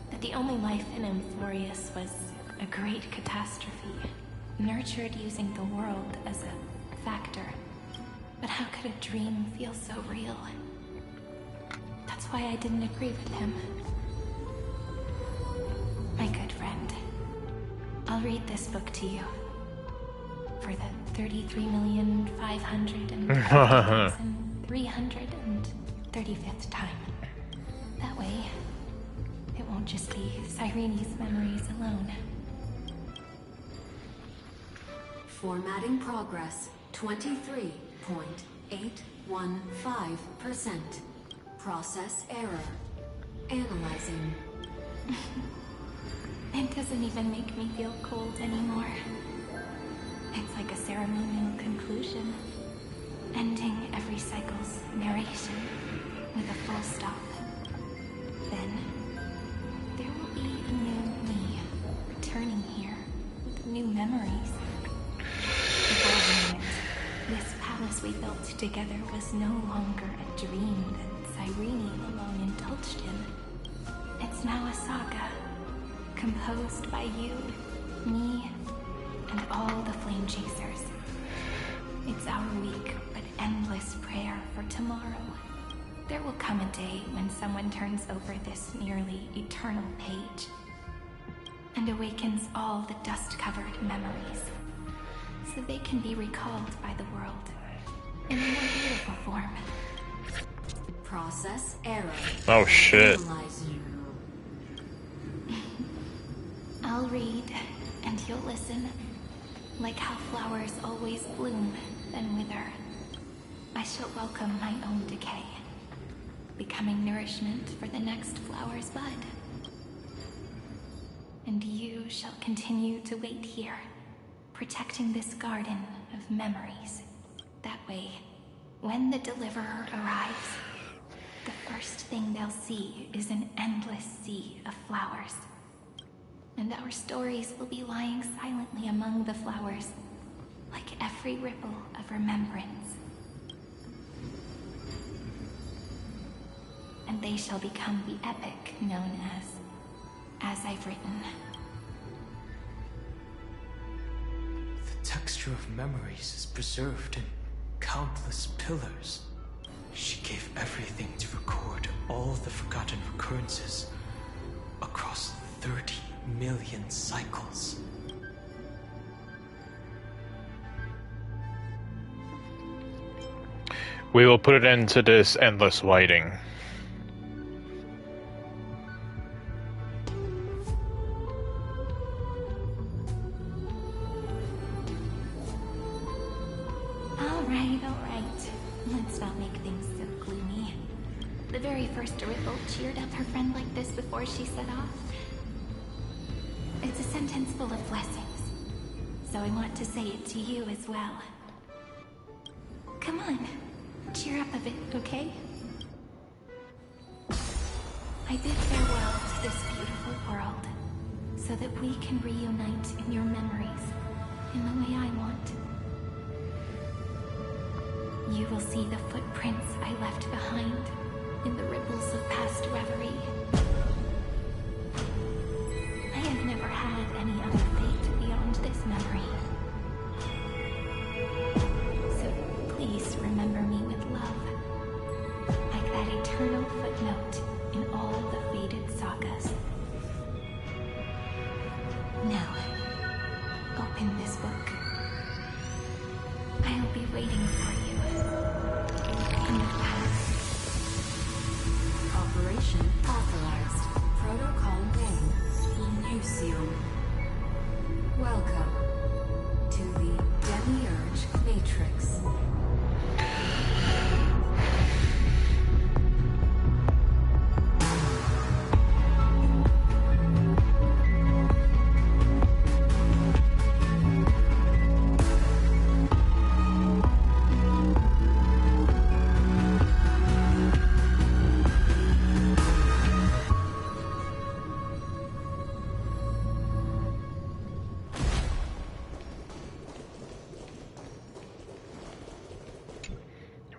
That the only life in Amphorius was a great catastrophe, nurtured using the world as a factor. But how could a dream feel so real? That's why I didn't agree with him. My good friend, I'll read this book to you. For the 33,530,335th time. That way, it won't just be Cyrene's memories alone. Formatting progress 23.815%. Process error. Analyzing. It doesn't even make me feel cold anymore. It's like a ceremonial conclusion, ending every cycle's narration with a full stop. Then, there will be a new me returning here with new memories. Before we knew it, this palace we built together was no longer a dream that Cyrene alone indulged in. It's now a saga, composed by you, me, and all the flame chasers. It's our weak but endless prayer for tomorrow. There will come a day when someone turns over this nearly eternal page and awakens all the dust-covered memories, so they can be recalled by the world in a more beautiful form. Process error. Oh shit. Analyzing. I'll read, and you'll listen. Like how flowers always bloom, then wither. I shall welcome my own decay, becoming nourishment for the next flower's bud. And you shall continue to wait here, protecting this garden of memories. That way, when the Deliverer arrives, the first thing they'll see is an endless sea of flowers. And our stories will be lying silently among the flowers, like every ripple of remembrance. And they they shall become the epic known as I've written. The texture of memories is preserved in countless pillars. She gave everything to record all the forgotten recurrences across 30 million cycles. We will put it into this endless waiting. Alright. Let's not make things so gloomy. The very first Ripple cheered up her friend like this before she set off. It's a sentence full of blessings, so I want to say it to you as well. Come on, cheer up a bit, okay? I bid farewell to this beautiful world, so that we can reunite in your memories, in the way I want. You will see the footprints I left behind in the ripples of past reverie. I have never had any other fate beyond this memory. So please remember me with love, like that eternal footnote in all the faded sagas. Now, open this book. I'll be waiting for you in the past. Operation authorized. Protocol name, Lucium. Welcome to the Demiurge Matrix.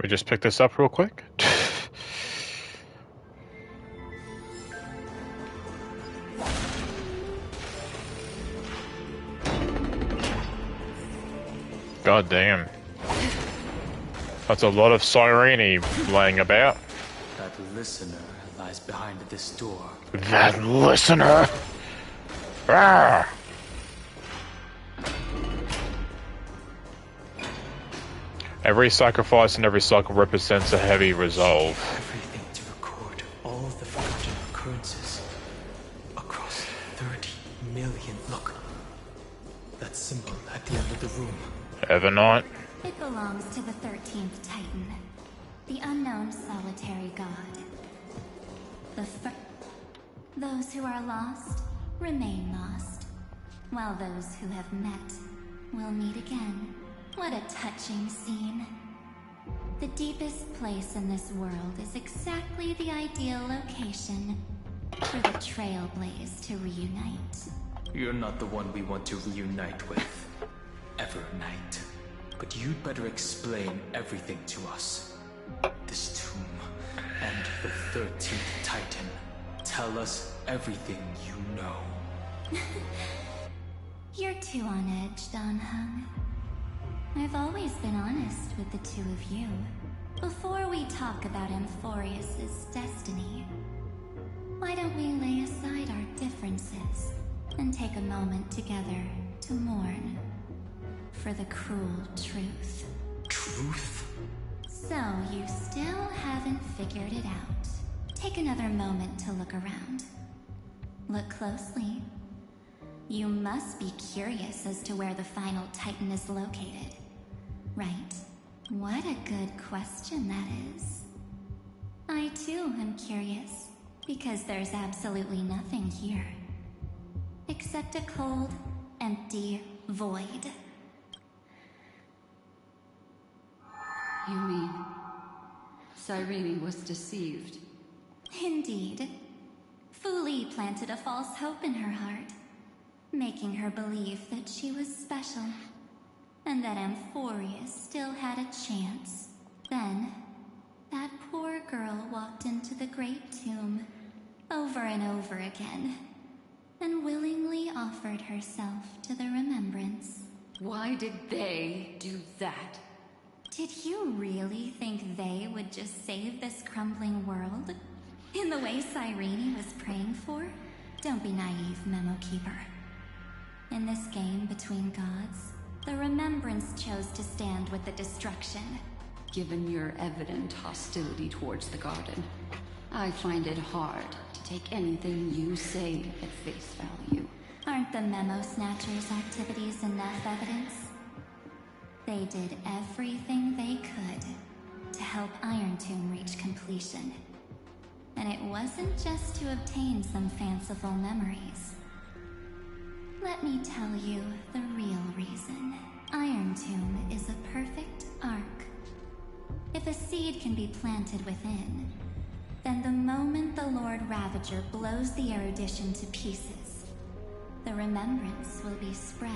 We just pick this up real quick. God damn. That's a lot of Sirene laying about. That listener lies behind this door. That listener! Ah! Every sacrifice and every cycle represents a heavy resolve. Everything to record all the forgotten occurrences across 30 million. Look, that symbol at the end of the room. Evernight. It belongs to the 13th Titan, the unknown solitary god. Those who are lost remain lost, while those who have met will meet again. What a touching scene. The deepest place in this world is exactly the ideal location for the Trailblaze to reunite. You're not the one we want to reunite with, Evernight. But you'd better explain everything to us. This tomb and the 13th Titan. Tell us everything you know. You're too on edge, Don Hung. I've always been honest with the two of you. Before we talk about Amphorius's destiny, why don't we lay aside our differences and take a moment together to mourn for the cruel truth? Truth? So you still haven't figured it out. Take another moment to look around. Look closely. You must be curious as to where the final Titan is located, right? What a good question that is. I too am curious, because there's absolutely nothing here. Except a cold, empty void. You mean Cyrene was deceived? Indeed. Fu Li planted a false hope in her heart, making her believe that she was special, and that Amphorius still had a chance. Then, that poor girl walked into the Great Tomb over and over again, and willingly offered herself to the remembrance. Why did they do that? Did you really think they would just save this crumbling world? In the way Cyrene was praying for? Don't be naive, Memo Keeper. In this game between gods, the Remembrance chose to stand with the destruction. Given your evident hostility towards the Garden, I find it hard to take anything you say at face value. Aren't the Memo Snatchers' activities enough evidence? They did everything they could to help Iron Tomb reach completion. And it wasn't just to obtain some fanciful memories. Let me tell you the real reason. Iron Tomb is a perfect arc. If a seed can be planted within, then the moment the Lord Ravager blows the erudition to pieces, the remembrance will be spread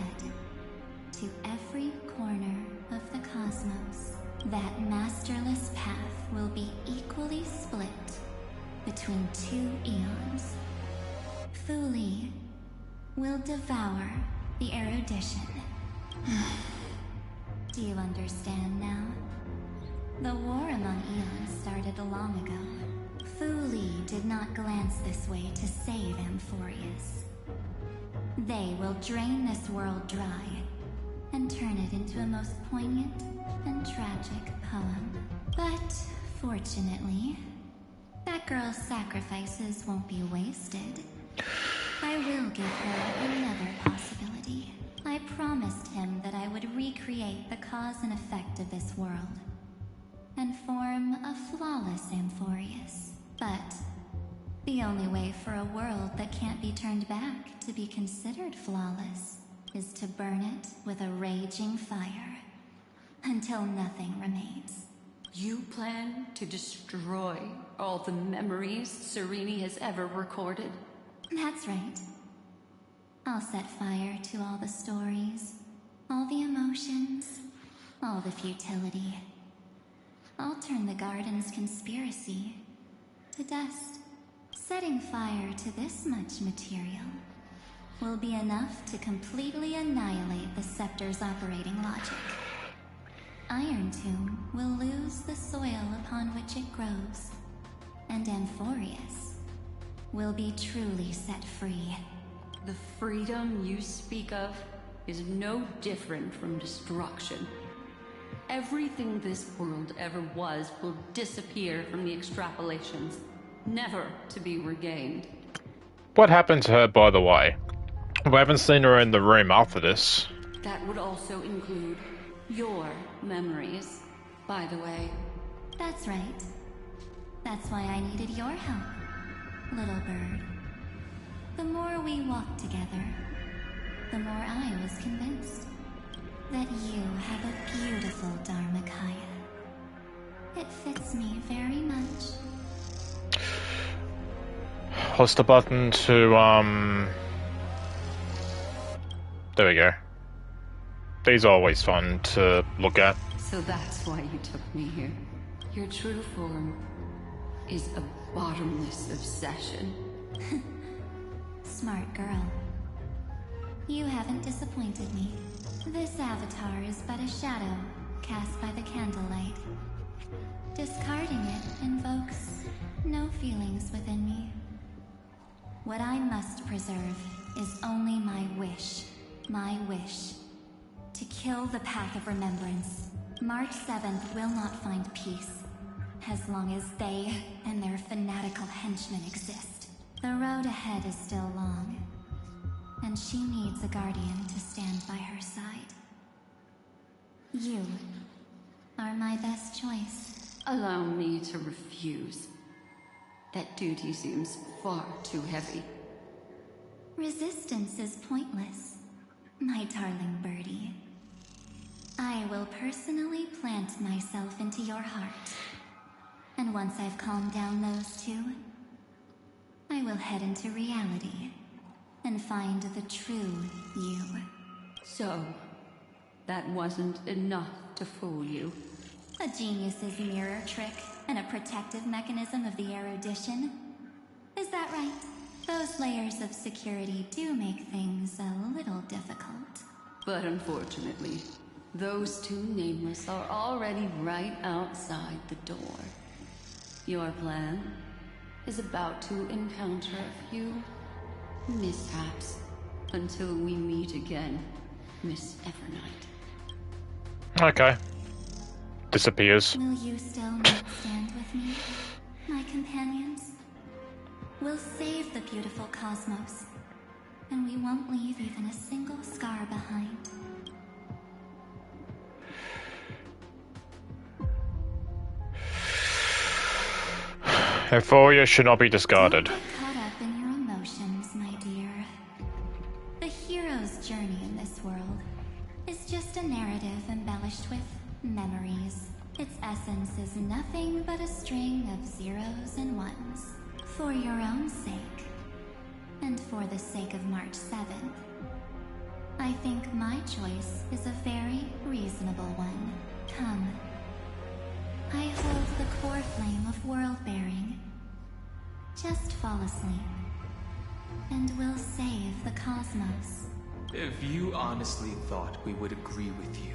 to every corner of the cosmos. That masterless path will be equally split between two eons. Fuli will devour the erudition. Do you understand now? The war among eons started long ago. Fuli did not glance this way to save Amphorius. They will drain this world dry and turn it into a most poignant and tragic poem. But fortunately, that girl's sacrifices won't be wasted. I will give her another possibility. I promised him that I would recreate the cause and effect of this world and form a flawless Amphorius. But the only way for a world that can't be turned back to be considered flawless is to burn it with a raging fire until nothing remains. You plan to destroy all the memories Serene has ever recorded? That's right. I'll set fire to all the stories, all the emotions, all the futility. I'll turn the Garden's conspiracy to dust. Setting fire to this much material will be enough to completely annihilate the Scepter's operating logic. Iron Tomb will lose the soil upon which it grows, and Amphorius will be truly set free. The freedom you speak of is no different from destruction. Everything this world ever was will disappear from the extrapolations, never to be regained. What happened to her, by the way? We haven't seen her in the room after this. That would also include your memories, by the way. That's right. That's why I needed your help, little bird. The more we walked together, the more I was convinced that you have a beautiful Dharmakaya. It fits me very much. What's the button to, There we go. These are always fun to look at. So that's why you took me here. Your true form is a bottomless obsession. Smart girl. You haven't disappointed me. This avatar is but a shadow cast by the candlelight. Discarding it invokes no feelings within me. What I must preserve is only my wish. My wish. To kill the path of remembrance. March 7th will not find peace, as long as they and their fanatical henchmen exist. The road ahead is still long, and she needs a guardian to stand by her side. You are my best choice. Allow me to refuse. That duty seems far too heavy. Resistance is pointless, my darling birdie. I will personally plant myself into your heart. And once I've calmed down those two, I will head into reality and find the true you. So, that wasn't enough to fool you. A genius's mirror trick. and a protective mechanism of the erudition. Is that right? Those layers of security do make things a little difficult. But unfortunately, those two nameless are already right outside the door. Your plan is about to encounter a few mishaps until we meet again, Miss Evernight. Okay. Disappears. Will you still not stand with me, my companions? We'll save the beautiful cosmos, and we won't leave even a single scar behind. Euphoria should not be discarded. Don't get caught up in your emotions, my dear. The hero's journey in this world is just a narrative embellished with memories. Its essence is nothing but a string of zeros and ones. For your own sake, and for the sake of March 7th, I think my choice is a very reasonable one. Come. I hold the core flame of world-bearing. Just fall asleep, and we'll save the cosmos. If you honestly thought we would agree with you,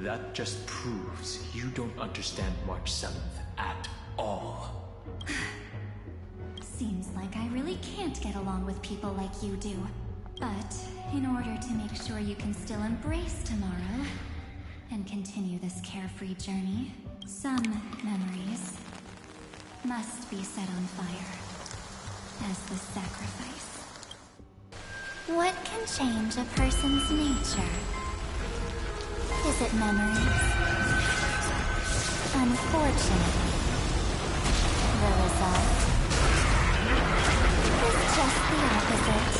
that just proves you don't understand March 7th at all. Seems like I really can't get along with people like you do. But in order to make sure you can still embrace tomorrow and continue this carefree journey, some memories must be set on fire as the sacrifice. What can change a person's nature? Is it memories? Unfortunately, the result is just the opposite.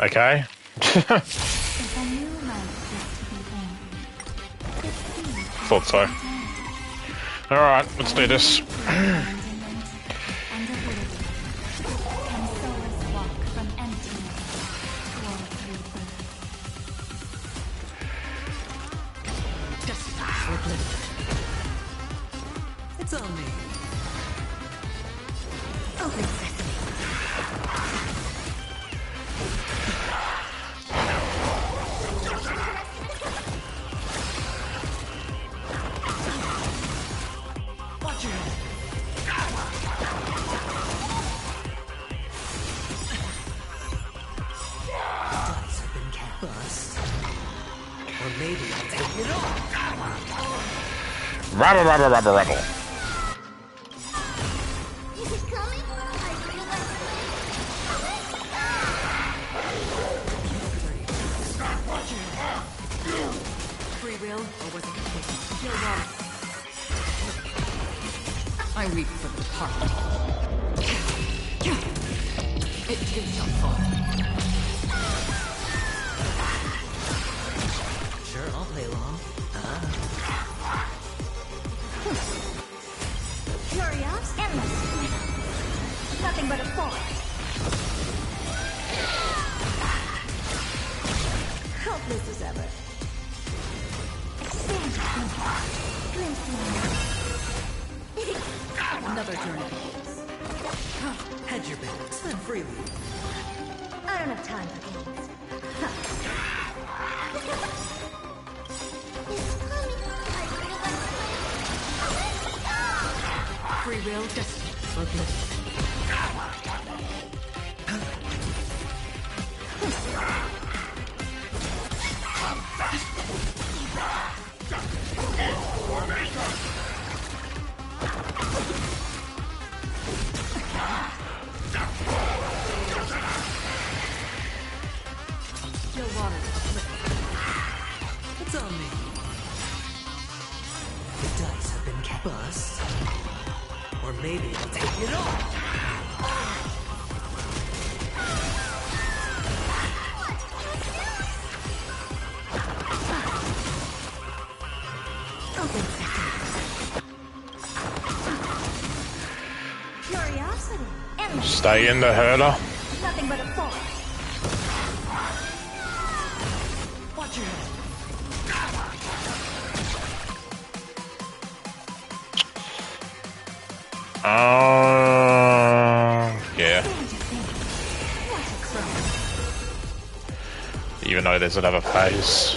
Okay. If a new life is to be born, it seems Thought so. Alright, let's do this. and ability can souls walk from emptiness toward rebirth. It's on me. Open sesame. Watch your head. Dice have been kept bust. Or maybe I'll take it all. Rabble, rabble, rabble, rabble. Is it coming? I realize Free will, or was it the case? You're wrong. I reap for the department. It did not fall. Sure, I'll play along. Curious? Endless. Nothing but a force. Hopeless as ever. Expand. Another turn of games. Hedge your bets, swim freely. I don't have time for games. It's coming. I realize. Free will, destiny. Look, still water. It's on me. The dice have been kept bust. Or maybe I'll take it all. Curiosity. Endless. Stay in the herder. Nothing but a force. Watch your head. Yeah. Even though there's another phase.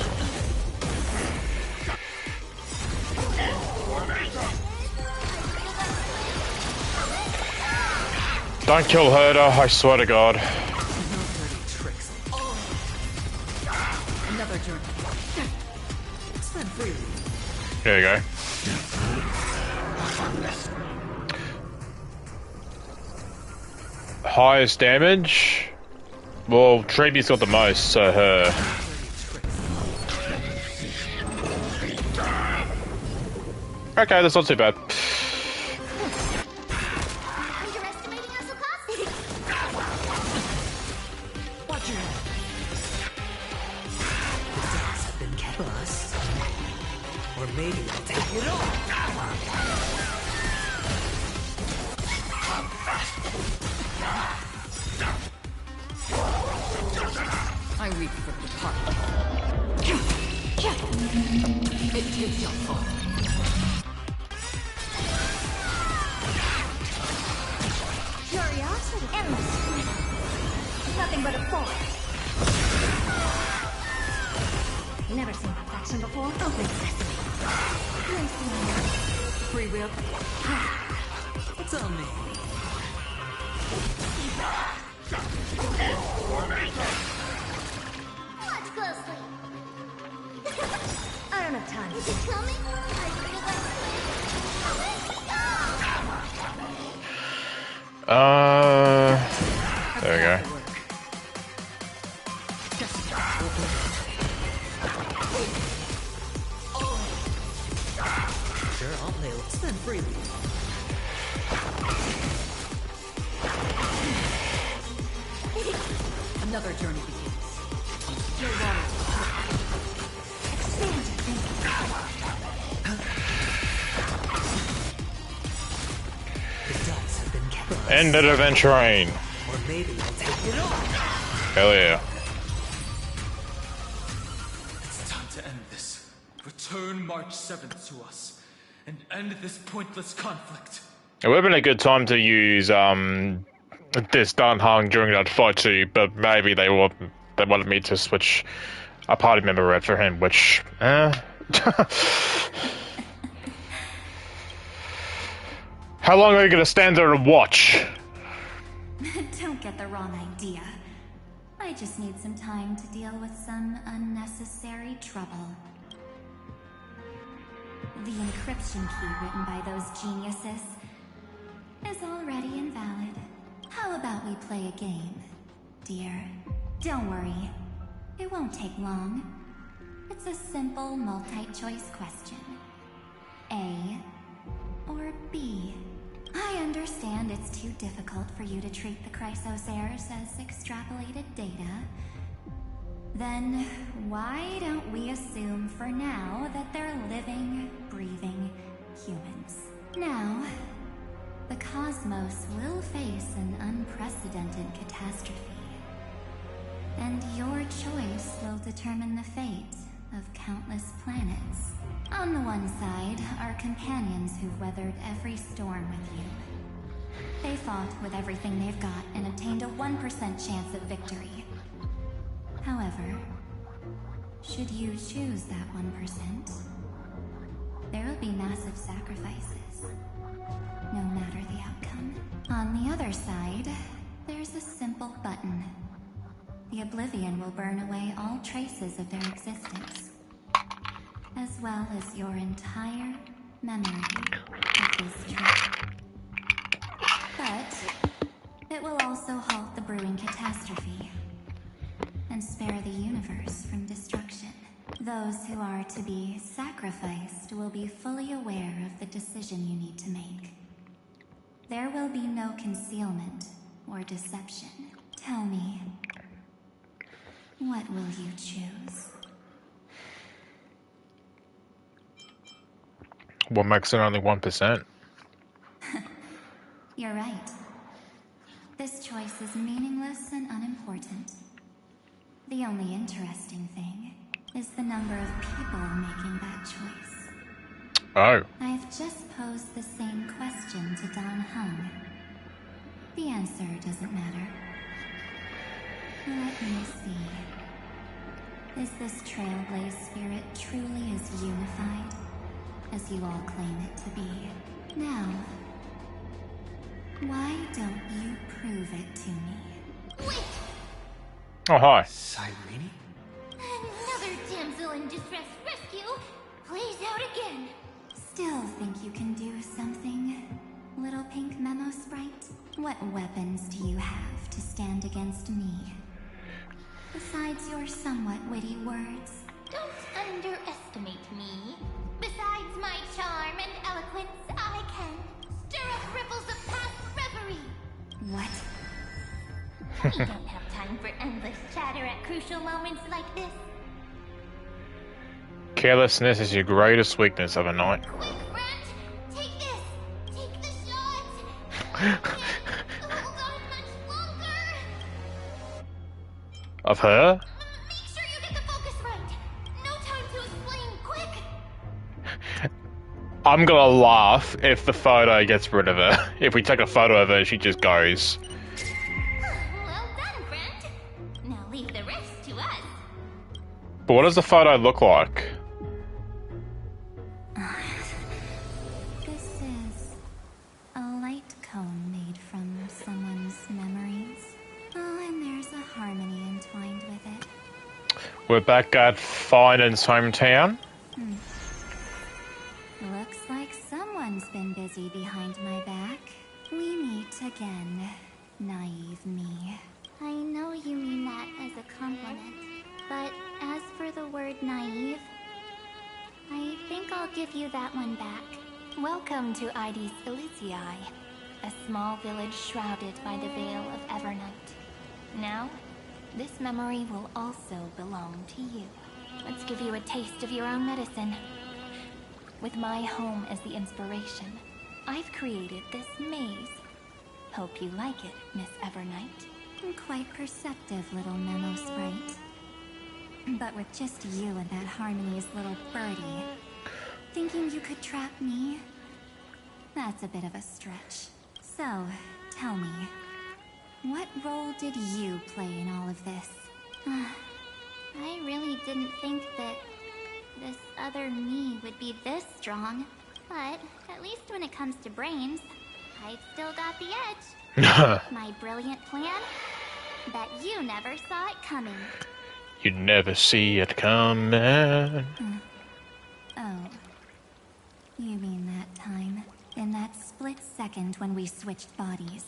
Don't kill Herder, I swear to God. There you go. Highest damage? Well, Treby's got the most, so her. Okay, that's not too bad. Nothing but a force. Never seen perfection before. Open sesame. Free will. It's on me. Watch closely. I don't have time. Is it coming? There we go. Sure, I'll pay. Spend freely. Another journey begins. Your water. Expand your thinking. The depths have been kept. End of adventuring. Or maybe I'll take it all. Hell yeah. It's time to end this. Return March 7th to us, and end this pointless conflict. It would have been a good time to use this Dan Hang during that fight too, but maybe they wanted me to switch a party member out for him, which How long are you gonna stand there and watch? Don't get the wrong idea. I just need some time to deal with some unnecessary trouble. The encryption key written by those geniuses is already invalid. How about we play a game, dear? Don't worry. It won't take long. It's a simple multi-choice question. A or B? I understand it's too difficult for you to treat the Chrysosairs as extrapolated data. Then why don't we assume for now that they're living, breathing humans? Now, the cosmos will face an unprecedented catastrophe. And your choice will determine the fate of countless planets. On the one side are companions who've weathered every storm with you. They fought with everything they've got and obtained a 1% chance of victory. However, should you choose that 1%, there will be massive sacrifices, no matter the outcome. On the other side, there's a simple button. The Oblivion will burn away all traces of their existence, as well as your entire memory of this trip. But it will also halt the brewing catastrophe and spare the universe from destruction. Those who are to be sacrificed will be fully aware of the decision you need to make. There will be no concealment or deception. Tell me, what will you choose? What makes it only 1%? You're right. This choice is meaningless and unimportant. The only interesting thing is the number of people making that choice. Oh. I've just posed the same question to Don Hung. The answer doesn't matter. Let me see. Is this Trailblaze spirit truly as unified as you all claim it to be? Now, why don't you prove it to me? Wait! Oh, hi. Cyrene? Another damsel in distress rescue plays out again. Still think you can do something, little pink memo sprite? What weapons do you have to stand against me? Besides your somewhat witty words. Don't underestimate me. Besides my charm and eloquence, I can stir up ripples of past reverie. What? We don't have time for endless chatter at crucial moments like this. Carelessness is your greatest weakness of a night. Quick, Brent! Take this! Take the shot! I can't hold on much longer! Of her? Make sure you get the focus right! No time to explain, quick! I'm gonna laugh if the photo gets rid of her. If we take a photo of her, she just goes. Well done, Brent. Now leave the rest to us. But what does the photo look like? This is a light cone made from someone's memories. Oh, and there's a harmony entwined with it. We're back at Finan's hometown. Looks like someone's been busy behind my back. We meet again, naive me. I know you mean that as a compliment, but as for the word naive, I think I'll give you that one back. Welcome to Ides Elysiae, a small village shrouded by the veil of Evernight. Now, this memory will also belong to you. Let's give you a taste of your own medicine. With my home as the inspiration, I've created this maze. Hope you like it, Miss Evernight. Quite perceptive little memo sprite. But with just you and that Harmony's little birdie, thinking you could trap me? That's a bit of a stretch. So, tell me, what role did you play in all of this? I really didn't think that this other me would be this strong. But at least when it comes to brains, I've still got the edge. My brilliant plan? Bet you never saw it coming. You never see it coming. Oh. You mean that time? In that split second when we switched bodies.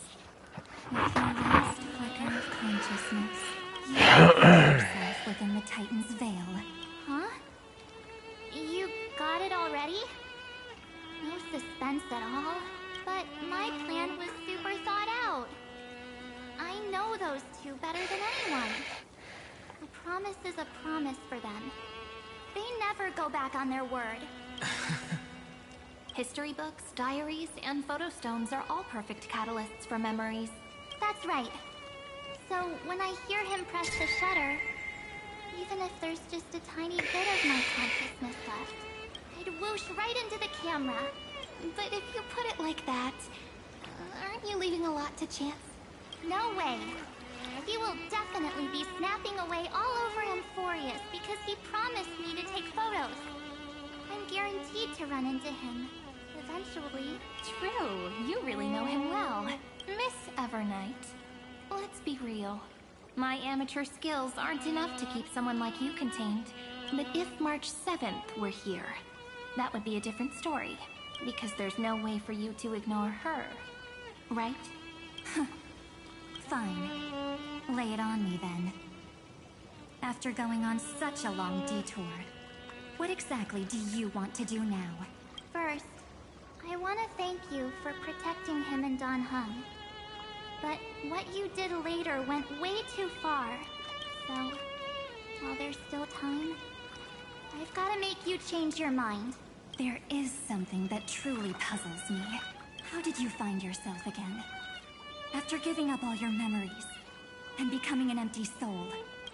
With your last flicker of consciousness, you found yourself within the Titan's veil. Huh? You got it already? No suspense at all. But my plan was super thought out. I know those two better than anyone. A promise is a promise for them. They never go back on their word. History books, diaries, and photo stones are all perfect catalysts for memories. That's right. So when I hear him press the shutter, even if there's just a tiny bit of my consciousness left, I'd whoosh right into the camera. But if you put it like that, aren't you leaving a lot to chance? No way. He will definitely be snapping away all over Amphorius because he promised me to take photos. I'm guaranteed to run into him. Eventually. True, you really know him well. Miss Evernight, let's be real. My amateur skills aren't enough to keep someone like you contained. But if March 7th were here, that would be a different story. Because there's no way for you to ignore her, right? Fine. Lay it on me then. After going on such a long detour, what exactly do you want to do now? First, I want to thank you for protecting him and Don Hung. But what you did later went way too far. So, while there's still time, I've got to make you change your mind. There is something that truly puzzles me. How did you find yourself again? After giving up all your memories and becoming an empty soul.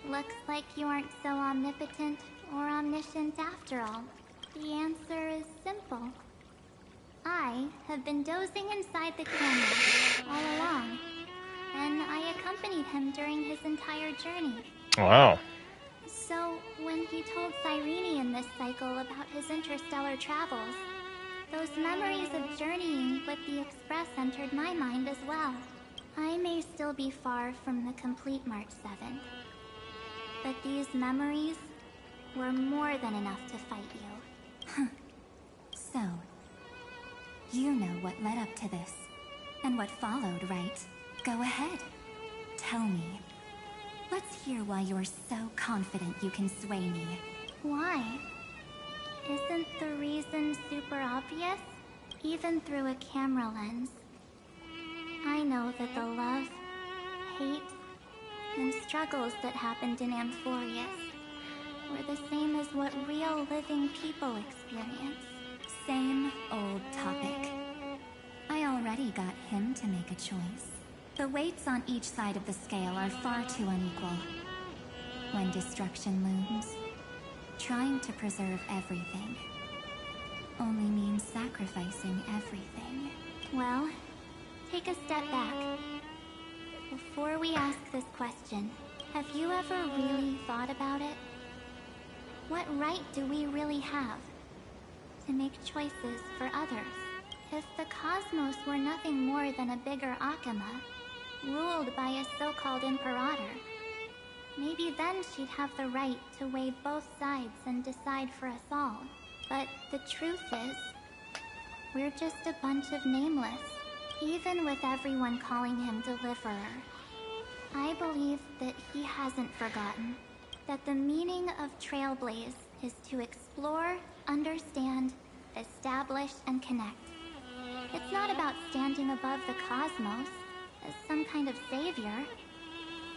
Looks like you aren't so omnipotent or omniscient after all. The answer is simple. I have been dozing inside the camera all along, and I accompanied him during his entire journey. Wow. So, when he told Cyrene in this cycle about his interstellar travels, those memories of journeying with the Express entered my mind as well. I may still be far from the complete March 7th, but these memories were more than enough to fight you. So, you know what led up to this, and what followed, right? Go ahead. Tell me. Let's hear why you're so confident you can sway me. Why? Isn't the reason super obvious? Even through a camera lens. I know that the love, hate, and struggles that happened in Amphorius were the same as what real living people experience. Same old topic. I already got him to make a choice. The weights on each side of the scale are far too unequal. When destruction looms, trying to preserve everything only means sacrificing everything. Well, take a step back. Before we ask this question, have you ever really thought about it? What right do we really have to make choices for others? If the cosmos were nothing more than a bigger Akama, ruled by a so-called Imperator, maybe then she'd have the right to weigh both sides and decide for us all. But the truth is, we're just a bunch of nameless. Even with everyone calling him Deliverer, I believe that he hasn't forgotten that the meaning of Trailblaze is to explore, understand, establish, and connect. It's not about standing above the cosmos as some kind of savior.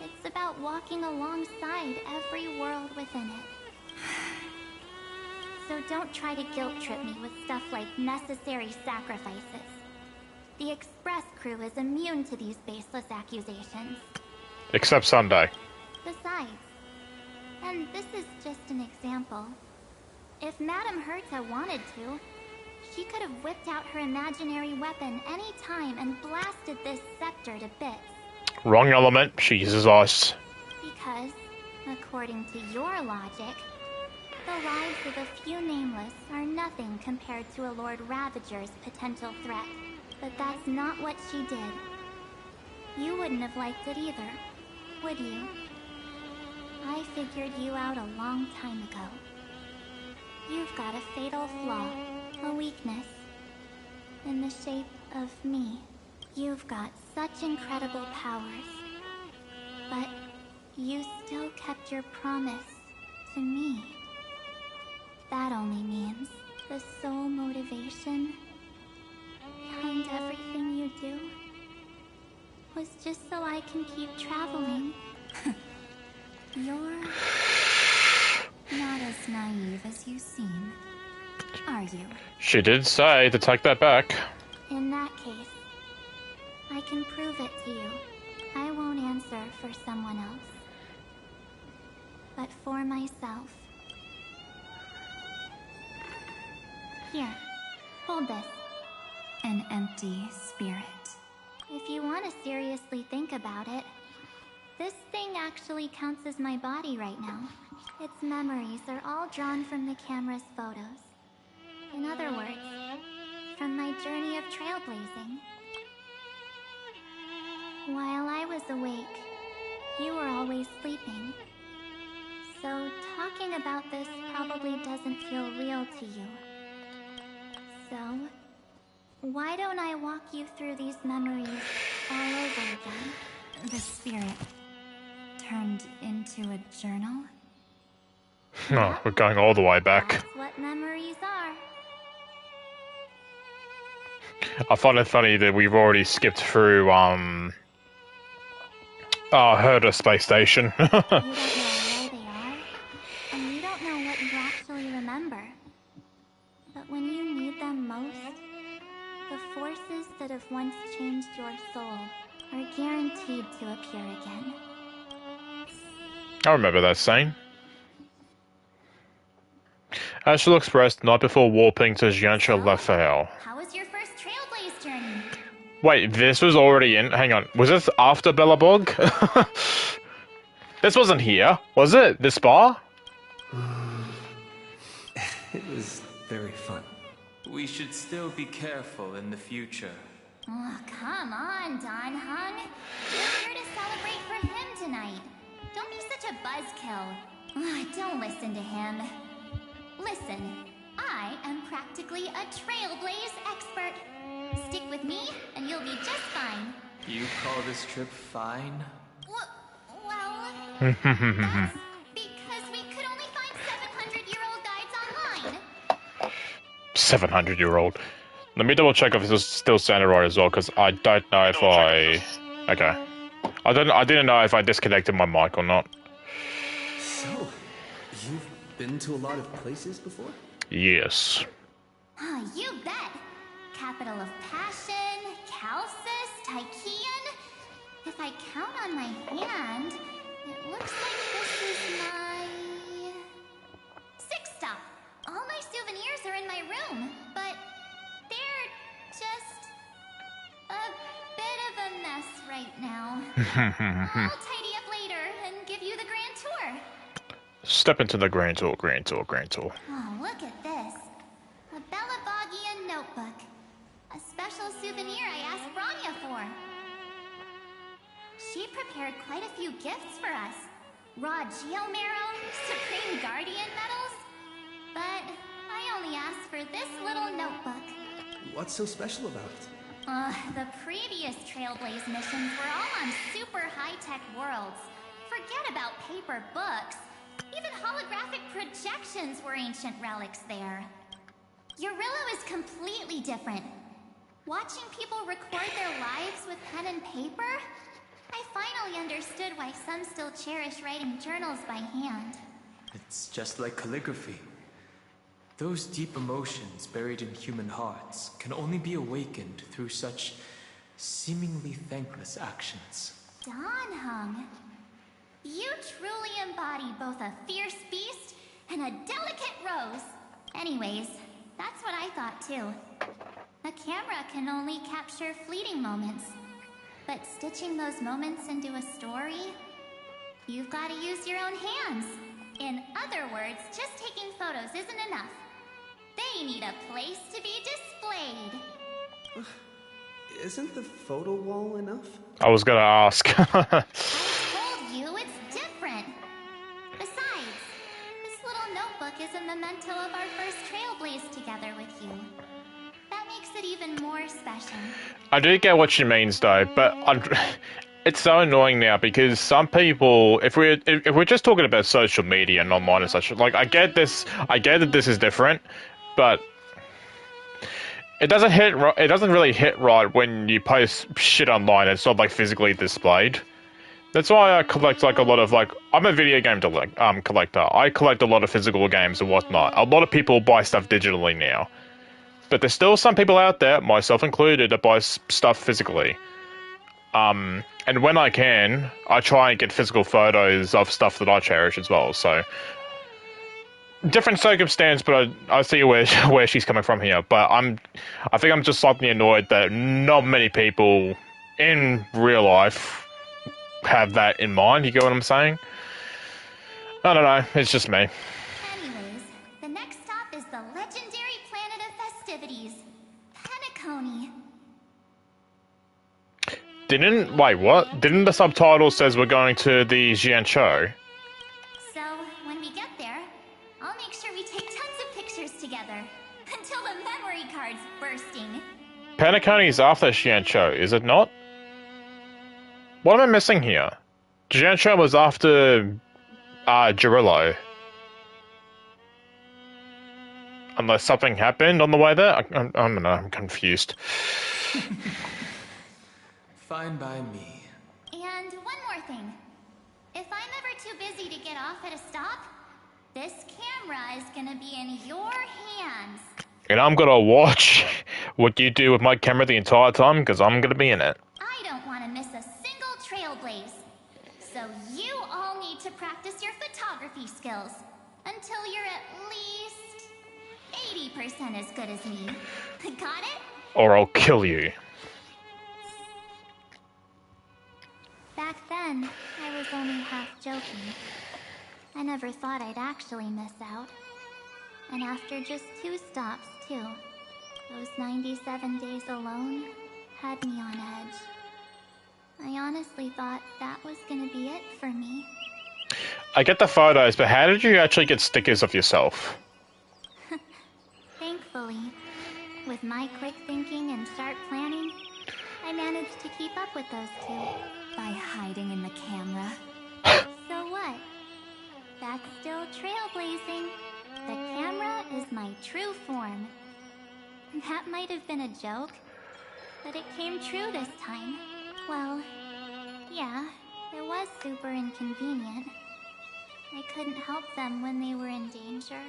It's about walking alongside every world within it. So don't try to guilt trip me with stuff like necessary sacrifices. The Express crew is immune to these baseless accusations. Except Sunday. Besides, and this is just an example, if Madame Herta wanted to, she could have whipped out her imaginary weapon any time and blasted this scepter to bits. Wrong element, she uses ice. Because, according to your logic, the lives of a few nameless are nothing compared to a Lord Ravager's potential threat. But that's not what she did. You wouldn't have liked it either, would you? I figured you out a long time ago. You've got a fatal flaw, a weakness, in the shape of me. You've got such incredible powers, but you still kept your promise to me. That only means the sole motivation behind everything you do was just so I can keep traveling. You're not as naive as you seem, are you? She did say to take that back. In that case, I can prove it to you. I won't answer for someone else, but for myself. Here, hold this. An empty spirit. If you want to seriously think about it, this thing actually counts as my body right now. Its memories are all drawn from the camera's photos. In other words, from my journey of trailblazing. While I was awake, you were always sleeping. So talking about this probably doesn't feel real to you. So, why don't I walk you through these memories all over again? The spirit turned into a journal? No, we're going all the way back. That's what memories are. I find it funny that we've already skipped through, Herta Space Station. You don't know where they are, and you don't know what you actually remember. But when you need them most, the forces that have once changed your soul are guaranteed to appear again. I remember that scene. Astral Express, night before warping to Jiancha Lafayette. How was your first trip? Wait, this was already in. Hang on, was this after Bellabog? This wasn't here, was it? This bar? It was very fun. We should still be careful in the future. Oh, come on, Don Hung. We're here to celebrate for him tonight. Don't be such a buzzkill. Don't listen to him. Listen, I am practically a trailblaze expert. Stick with me, and you'll be just fine. You call this trip fine? Well, that's because we could only find 700-year-old guides online. 700-year-old. Let me double check if this is still sounded right as well, because I don't know if I... Okay. I didn't know if I disconnected my mic or not. So, you've been to a lot of places before? Yes. Oh, you bet. Capital of Passion, Calcis, Tychean. If I count on my hand, it looks like this is my... sixth stop. All my souvenirs are in my room, but they're just a bit of a mess right now. I'll tidy up later and give you the grand tour. Step into the grand tour. Oh, look at this. A Bellabogian notebook. A special souvenir I asked Branya for. She prepared quite a few gifts for us. Raw Geomarrow, Supreme Guardian medals. But I only asked for this little notebook. What's so special about it? The previous Trailblaze missions were all on super high-tech worlds. Forget about paper books. Even holographic projections were ancient relics there. Eurillo is completely different. Watching people record their lives with pen and paper, I finally understood why some still cherish writing journals by hand. It's just like calligraphy. Those deep emotions buried in human hearts can only be awakened through such seemingly thankless actions. Don Hung, you truly embody both a fierce beast and a delicate rose. Anyways, that's what I thought too. A camera can only capture fleeting moments. But stitching those moments into a story, you've got to use your own hands. In other words, just taking photos isn't enough. They need a place to be displayed. Isn't the photo wall enough? I was gonna ask. I told you it's different. Besides, this little notebook is a memento of our first Trailblaze together with you. That makes it even more special. I do get what she means though, but it's so annoying now because some people, if we're just talking about social media and online and such, like I get that this is different, but it doesn't really hit right when you post shit online and it's not like physically displayed. That's why I collect like a lot of I'm a video game collector. I collect a lot of physical games and whatnot. A lot of people buy stuff digitally now. But there's still some people out there, myself included, that buy stuff physically. And when I can, I try and get physical photos of stuff that I cherish as well. So, different circumstance, but I see where she's coming from here. But I think I'm just slightly annoyed that not many people in real life have that in mind. You get what I'm saying? I don't know. It's just me. Anyways, the next stop is the legendary planet of festivities, Penacony. Wait, what? Didn't the subtitle says we're going to the Jianzhou? So, when we get there, I'll make sure we take tons of pictures together, until the memory card's bursting. Penacony is after Jianzhou, is it not? What am I missing here? Jianzhou was after Eurillo. Unless something happened on the way there? I don't know, I'm confused. Fine by me. And one more thing. If I'm ever too busy to get off at a stop, this camera is gonna be in your hands. And I'm gonna watch what you do with my camera the entire time, because I'm gonna be in it. I don't want to miss a single Trailblaze. So you all need to practice your photography skills until you're at least 80% as good as me. Got it? Or I'll kill you. then, I was only half joking. I never thought I'd actually miss out. And after just 2 stops, too. Those 97 days alone had me on edge. I honestly thought that was gonna be it for me. I get the photos, but how did you actually get stickers of yourself? Thankfully, with my quick thinking and sharp planning, I managed to keep up with those 2. By hiding in the camera. So what? That's still trailblazing. The camera is my true form. That might have been a joke, but it came true this time. Well, yeah, it was super inconvenient. I couldn't help them when they were in danger.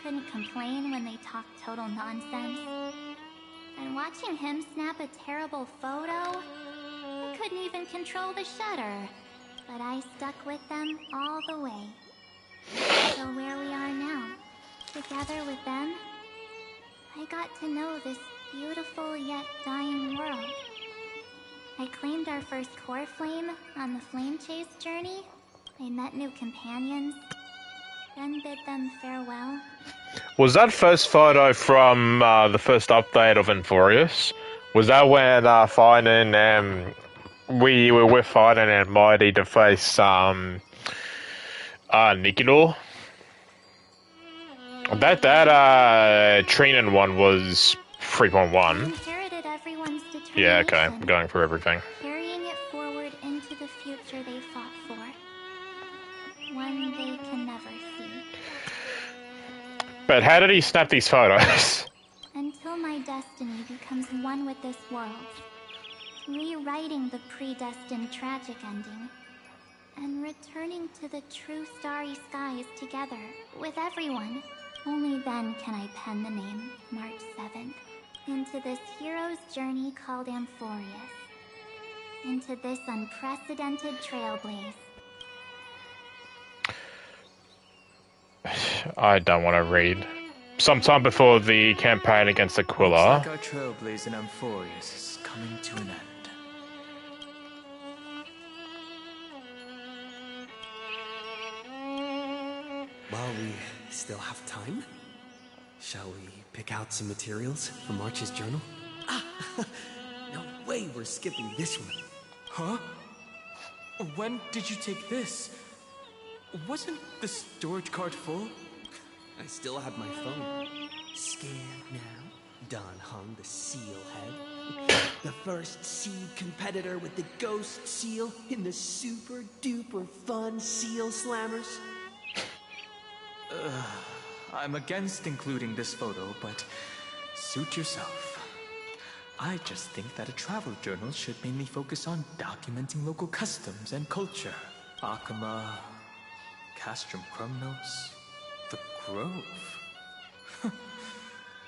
Couldn't complain when they talked total nonsense. And watching him snap a terrible photo, I couldn't even control the shutter. But I stuck with them all the way. So where we are now, together with them, I got to know this beautiful yet dying world. I claimed our first core flame on the flame chase journey. I met new companions, then bid them farewell. Was that first photo from the first update of Infurious? Was that when Fiden and we were with Fiden and Mighty to face Nikidor? That Trinan one was 3.1. Inherited everyone's determination. Yeah, okay, I'm going through everything. Carrying it forward into the future they fought for. One they can never see. But how did he snap these photos? Until my destiny becomes one with this world. Rewriting the predestined tragic ending. And returning to the true starry skies together, with everyone. Only then can I pen the name, March 7th, into this hero's journey called Amphorius. Into this unprecedented trailblaze. I don't want to read. Sometime before the campaign against Aquila. Looks like our trailblaze in Amphorius is coming to an end. While we still have time, shall we pick out some materials for March's journal? Ah, no way we're skipping this one. Huh? When did you take this? Wasn't the storage card full? I still have my phone. Scan now. Don Hung, the seal head. The first seed competitor with the ghost seal in the super duper fun seal slammers. I'm against including this photo, but suit yourself. I just think that a travel journal should mainly focus on documenting local customs and culture. Akama, Castrum Krumnos, the Grove.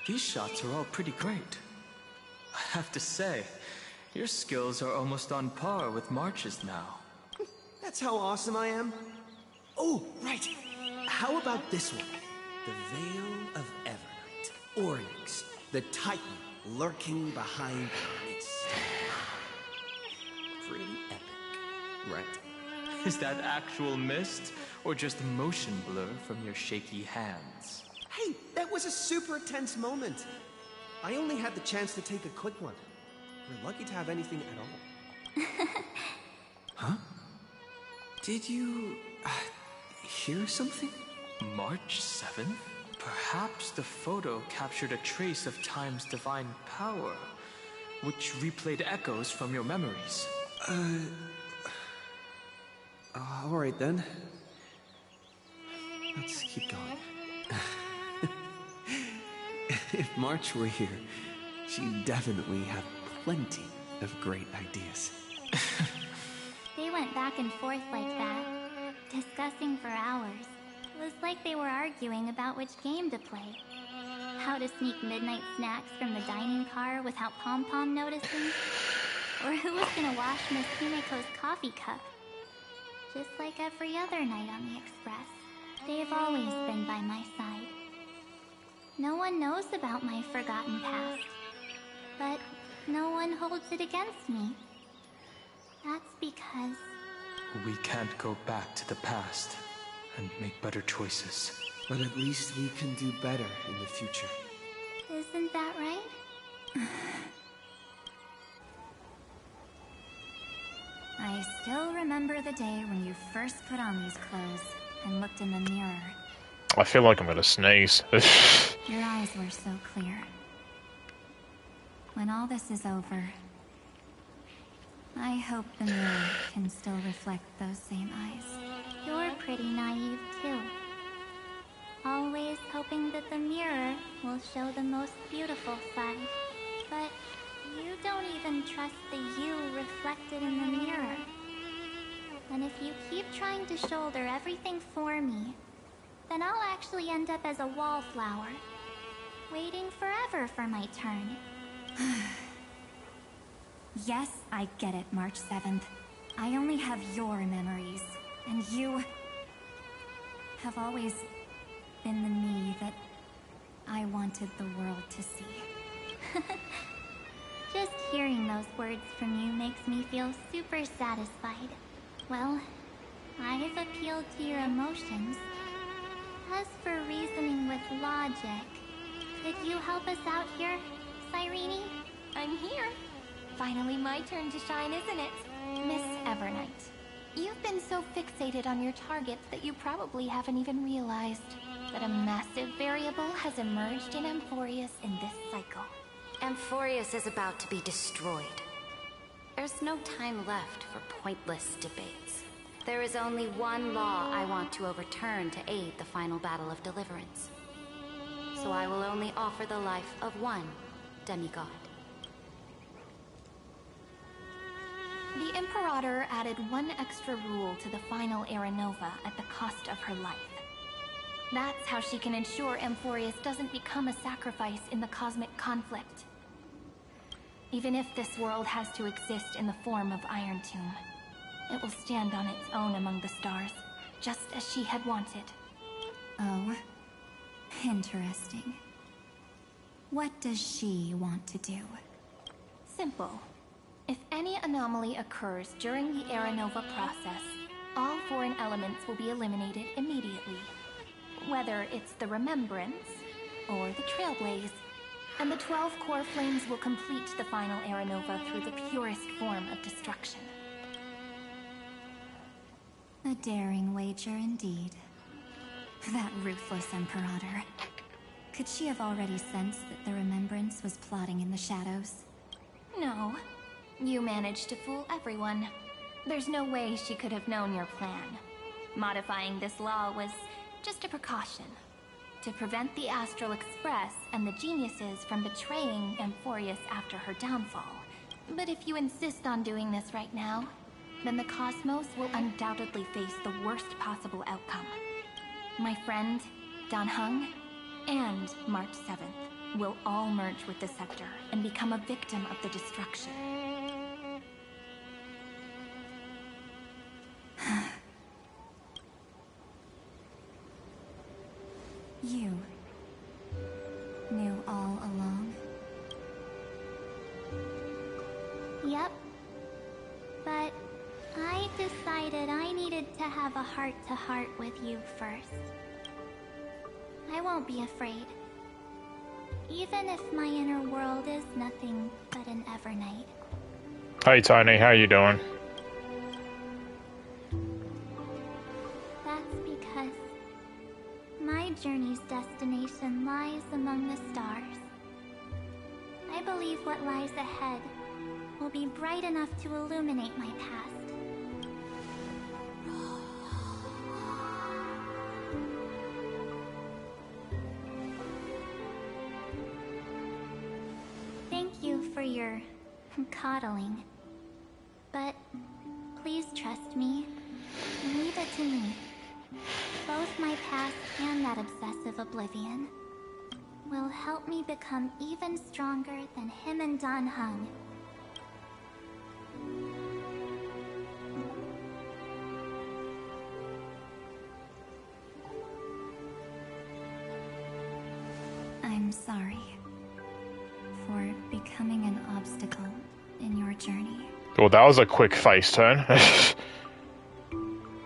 These shots are all pretty great. I have to say, your skills are almost on par with March's now. That's how awesome I am. Oh, right. How about this one? The Veil of Evernight. Oryx, the Titan lurking behind the mist. Pretty epic, right? Is that actual mist, or just motion blur from your shaky hands? Hey, that was a super tense moment. I only had the chance to take a quick one. We're lucky to have anything at all. Huh? Did you hear something? March 7th? Perhaps the photo captured a trace of time's divine power, which replayed echoes from your memories. Alright then. Let's keep going. If March were here, she'd definitely have plenty of great ideas. They went back and forth like that, discussing for hours. It was like they were arguing about which game to play. How to sneak midnight snacks from the dining car without Pom-Pom noticing. Or who was gonna wash Miss Himeko's coffee cup. Just like every other night on the Express, they've always been by my side. No one knows about my forgotten past, but no one holds it against me. That's because We can't go back to the past and make better choices. But at least we can do better in the future. Isn't that right? I still remember the day when you first put on these clothes and looked in the mirror. I feel like I'm gonna sneeze. Your eyes were so clear. When all this is over, I hope the mirror can still reflect those same eyes. You're pretty naive, too. Always hoping that the mirror will show the most beautiful side. But you don't even trust the you reflected in the mirror. And if you keep trying to shoulder everything for me, then I'll actually end up as a wallflower, waiting forever for my turn. Yes, I get it, March 7th. I only have your memories, and you have always been the me that I wanted the world to see. Just hearing those words from you makes me feel super satisfied. Well, I've appealed to your emotions. As for reasoning with logic, could you help us out here, Cyrene? I'm here. Finally my turn to shine, isn't it? Miss Evernight, you've been so fixated on your targets that you probably haven't even realized that a massive variable has emerged in Amphorius in this cycle. Amphorius is about to be destroyed. There's no time left for pointless debates. There is only one law I want to overturn to aid the final battle of deliverance. So I will only offer the life of one demigod. The Imperator added one extra rule to the final Era Nova at the cost of her life. That's how she can ensure Amphorius doesn't become a sacrifice in the cosmic conflict. Even if this world has to exist in the form of Iron Tomb, it will stand on its own among the stars, just as she had wanted. Oh, interesting. What does she want to do? Simple. If any anomaly occurs during the Era Nova process, all foreign elements will be eliminated immediately. Whether it's the Remembrance or the Trailblaze, and the 12 core flames will complete the final Era Nova through the purest form of destruction. A daring wager indeed. That ruthless Imperator. Could she have already sensed that the Remembrance was plotting in the shadows? No. You managed to fool everyone. There's no way she could have known your plan. Modifying this law was just a precaution, to prevent the Astral Express and the geniuses from betraying Amphorius after her downfall. But if you insist on doing this right now, then the cosmos will undoubtedly face the worst possible outcome. My friend, Dan Heng, and March 7th will all merge with the Scepter and become a victim of the destruction. You knew all along? Yep. But I decided I needed to have a heart-to-heart with you first. I won't be afraid. Even if my inner world is nothing but an Evernight. Hey Tony, how you doing? That's because my journey's destination lies among the stars. I believe what lies ahead will be bright enough to illuminate my past. Thank you for your coddling. But please trust me. Leave it to me. Both my past and that obsessive oblivion will help me become even stronger than him and Dan Heng. I'm sorry for becoming an obstacle in your journey. Well, that was a quick face turn.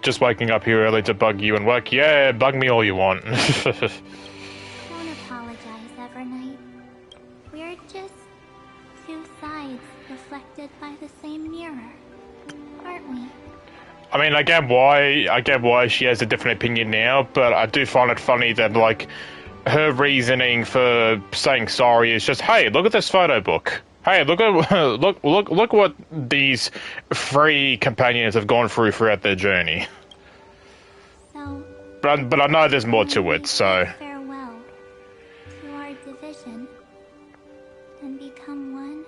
just waking up here early to bug you and work. Yeah, bug me all you want. Don't apologize, Evernight. We're just two sides reflected by the same mirror, aren't we? I mean, I get why she has a different opinion now, but I do find it funny that, like, her reasoning for saying sorry is just, hey, look at this photo book. Hey, look at look what these 3 companions have gone through throughout their journey. So, but I know there's more to it, so. Farewell to our division and become one.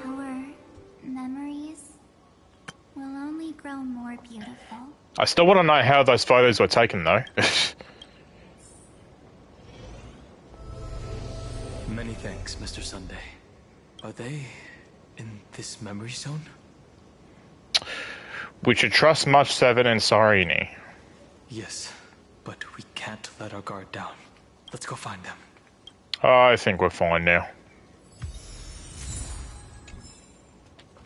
Our memories will only grow more beautiful. I still want to know how those photos were taken, though. Many thanks, Mr. Sunday. Are they in this memory zone? We should trust Much 7 and Sarini. Yes, but we can't let our guard down. Let's go find them. I think we're fine now.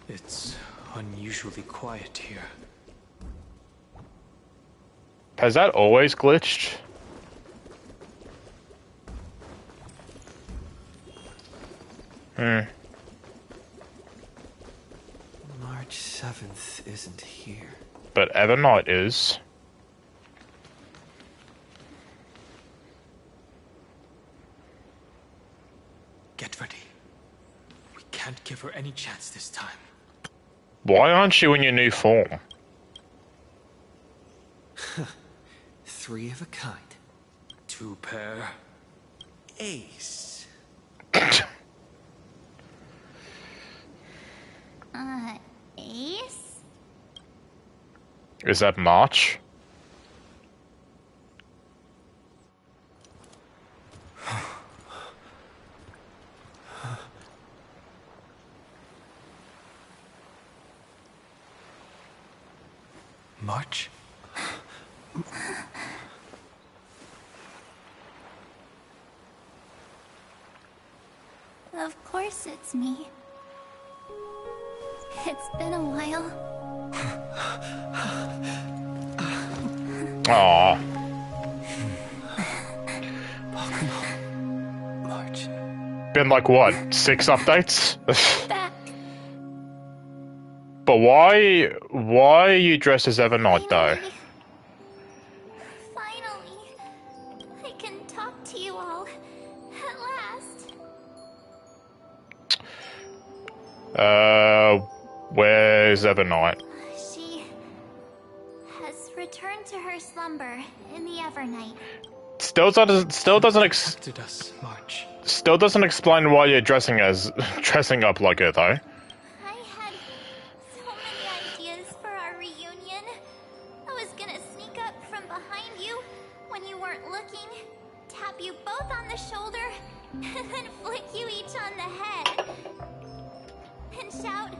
It's unusually quiet here. Has that always glitched? March 7th isn't here. But Evernight is. Get ready. We can't give her any chance this time. Why aren't you in your new form? 3 of a kind. 2 pair. Ace. Ace? Is that March? March? Of course it's me. It's been a while. Aww. March. Been like what, 6 updates? Back. But why are you dressed as Evernight though? Finally, I can talk to you all at last. Where's Evernight? She has returned to her slumber in the Evernight. Still doesn't Affected us, March. still doesn't explain why you're dressing up like her though. I had so many ideas for our reunion. I was gonna sneak up from behind you when you weren't looking, tap you both on the shoulder, and then flick you each on the head. And shout,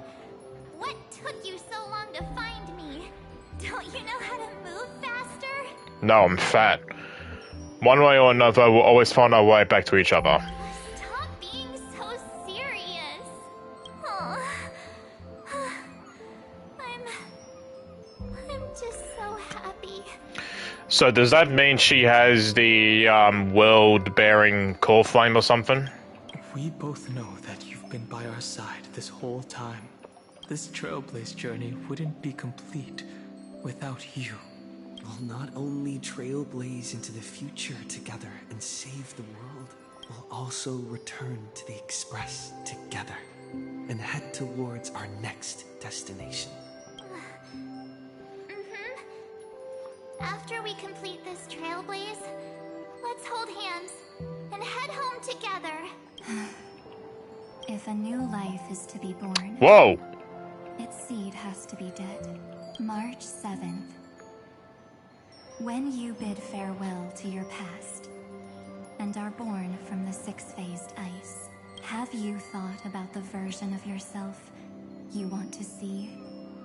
"What took you so long to find me? Don't you know how to move faster?" No, I'm fat. One way or another, we'll always find our way back to each other. Stop being so serious. Oh. I'm just so happy. So does that mean she has the world-bearing core flame or something? We both know that you've been by our side this whole time. This Trailblaze journey wouldn't be complete without you. We'll not only trailblaze into the future together and save the world, we'll also return to the Express together and head towards our next destination. After we complete this trailblaze, let's hold hands and head home together. If a new life is to be born, Whoa! its seed has to be dead. March 7th. When you bid farewell to your past and are born from the 6-phased ice, have you thought about the version of yourself you want to see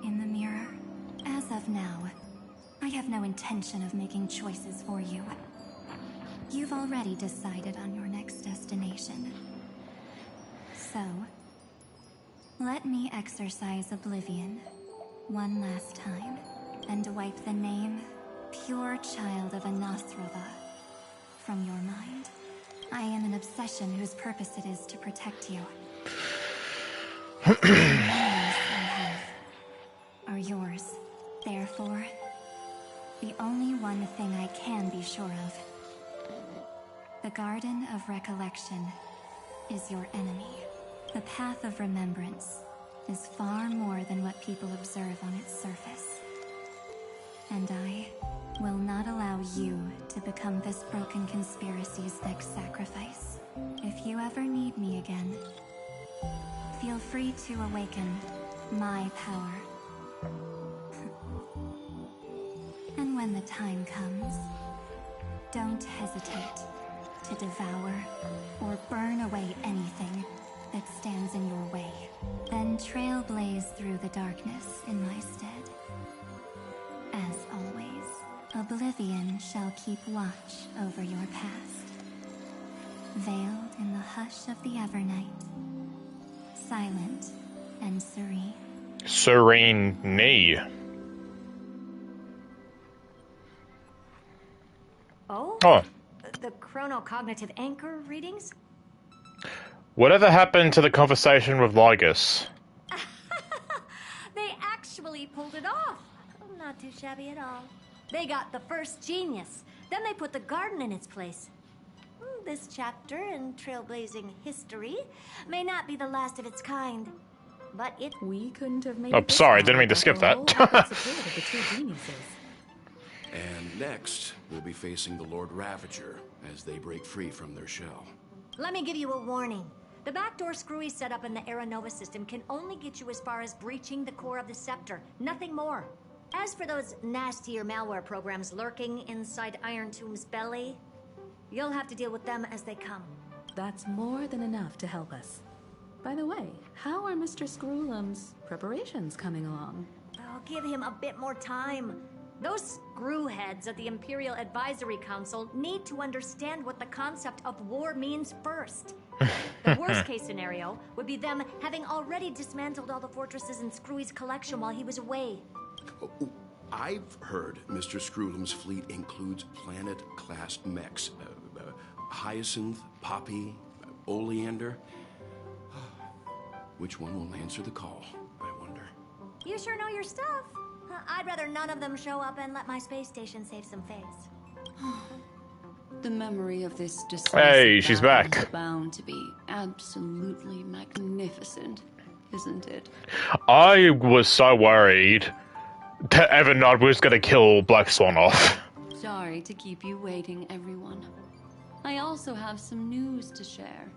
in the mirror? As of now, I have no intention of making choices for you. You've already decided on your next destination. So, let me exercise oblivion one last time and wipe the name Pure Child of Anasrova from your mind. I am an obsession whose purpose it is to protect you. The memories I have are yours. Therefore, the only one thing I can be sure of, the Garden of Recollection is your enemy. The path of remembrance is far more than what people observe on its surface. And I will not allow you to become this broken conspiracy's next sacrifice. If you ever need me again, feel free to awaken my power. And when the time comes, don't hesitate to devour or burn away anything that stands in your way. Then trailblaze through the darkness in my stead. As always, oblivion shall keep watch over your past. Veiled in the hush of the Evernight, silent and serene. Serene knee. Oh? The chronocognitive anchor readings? Whatever happened to the conversation with Lygus? They actually pulled it off. Not too shabby at all. They got the first genius. Then they put the garden in its place. This chapter in trailblazing history may not be the last of its kind, but we couldn't have made Oh, sorry, didn't mean to skip that. the two geniuses. And next, we'll be facing the Lord Ravager as they break free from their shell. Let me give you a warning. The backdoor screwy setup in the Aeronova system can only get you as far as breaching the core of the scepter, nothing more. As for those nastier malware programs lurking inside Iron Tomb's belly, you'll have to deal with them as they come. That's more than enough to help us. By the way, how are Mr. Screwlum's preparations coming along? I'll give him a bit more time. Those screwheads at the Imperial Advisory Council need to understand what the concept of war means first. The worst case scenario would be them having already dismantled all the fortresses in Screwy's collection while he was away. I've heard Mr. Screwlum's fleet includes planet-class mechs. Hyacinth, Poppy, Oleander. Which one will answer the call, I wonder? You sure know your stuff. I'd rather none of them show up and let my space station save some face. The memory of this Hey, she's back. is bound to be absolutely magnificent, isn't it? I was so worried that Evernight was going to kill Black Swan off. Sorry to keep you waiting, everyone. I also have some news to share.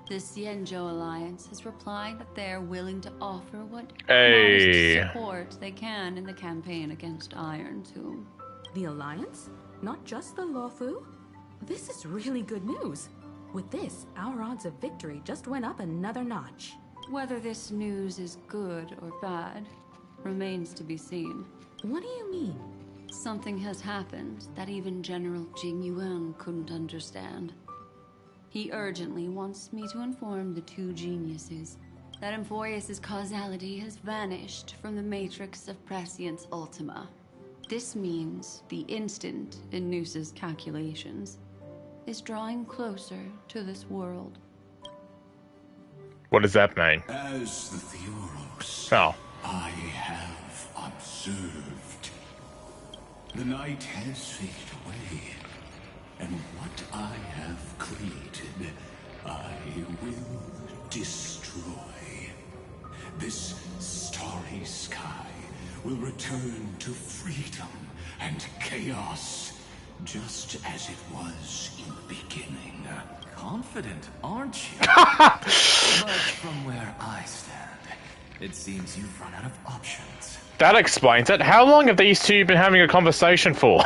The Xianzhou Alliance has replied that they're willing to offer what modest support they can in the campaign against Iron Tomb. The Alliance? Not just the Luofu? This is really good news. With this, our odds of victory just went up another notch. Whether this news is good or bad remains to be seen. What do you mean? Something has happened that even General Jing Yuan couldn't understand. He urgently wants me to inform the two geniuses that Emphorius' causality has vanished from the matrix of Prescience Ultima. This means the instant in Noose's calculations is drawing closer to this world. What does that mean? As the Theoros, I have observed. The night has faded away, and what I have created, I will destroy. This starry sky will return to freedom and chaos, just as it was in the beginning. Confident, aren't you? But from where I stand, it seems you've run out of options. That explains it. How long have these two been having a conversation for?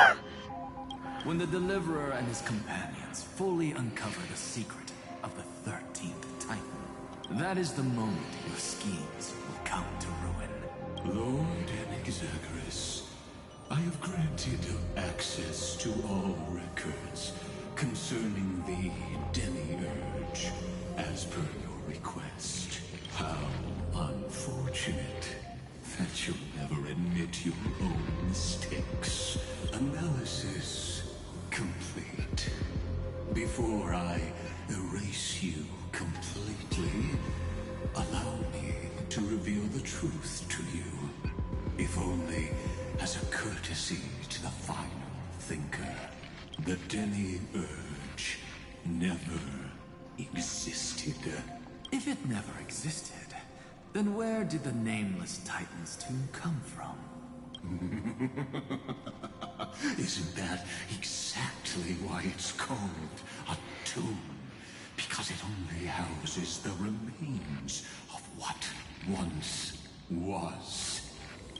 When the Deliverer and his companions fully uncover the secret of the 13th Titan, that is the moment your schemes will come to ruin. Lord Enexagris, I have granted access to all records concerning the Demiurge, as per your request. How unfortunate that you'll never admit your own mistakes. Analysis complete. Before I erase you completely, allow me to reveal the truth to you, if only as a courtesy to the final thinker. The Demiurge never existed. If it never existed, then where did the nameless Titan's tomb come from? Isn't that exactly why it's called a tomb? Because it only houses the remains of what once was.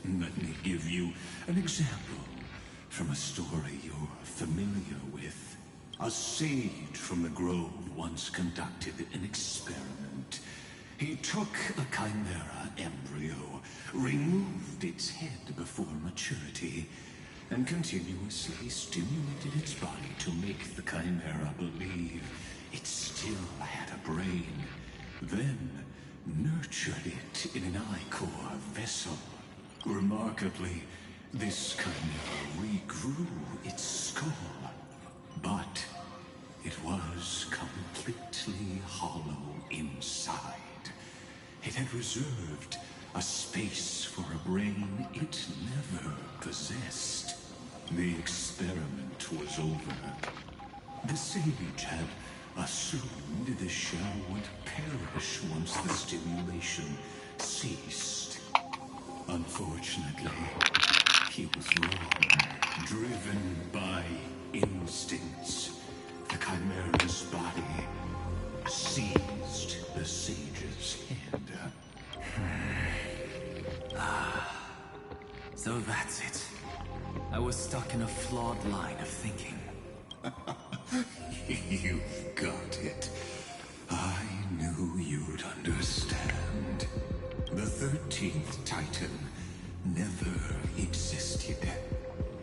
Let me give you an example from a story you're familiar with. A sage from the grove once conducted an experiment. He took a chimera embryo, removed its head before maturity, and continuously stimulated its body to make the chimera believe it still had a brain. Then nurtured it in an ichor vessel. Remarkably, this chimera regrew its skull, but it was completely hollow inside. It had reserved a space for a brain it never possessed. The experiment was over. The sage had assumed the shell would perish once the stimulation ceased. Unfortunately, he was wrong. Driven by instincts, the chimera's body seized the sage's head. So that's it. I was stuck in a flawed line of thinking. You've got it. I knew you'd understand. The 13th Titan never existed.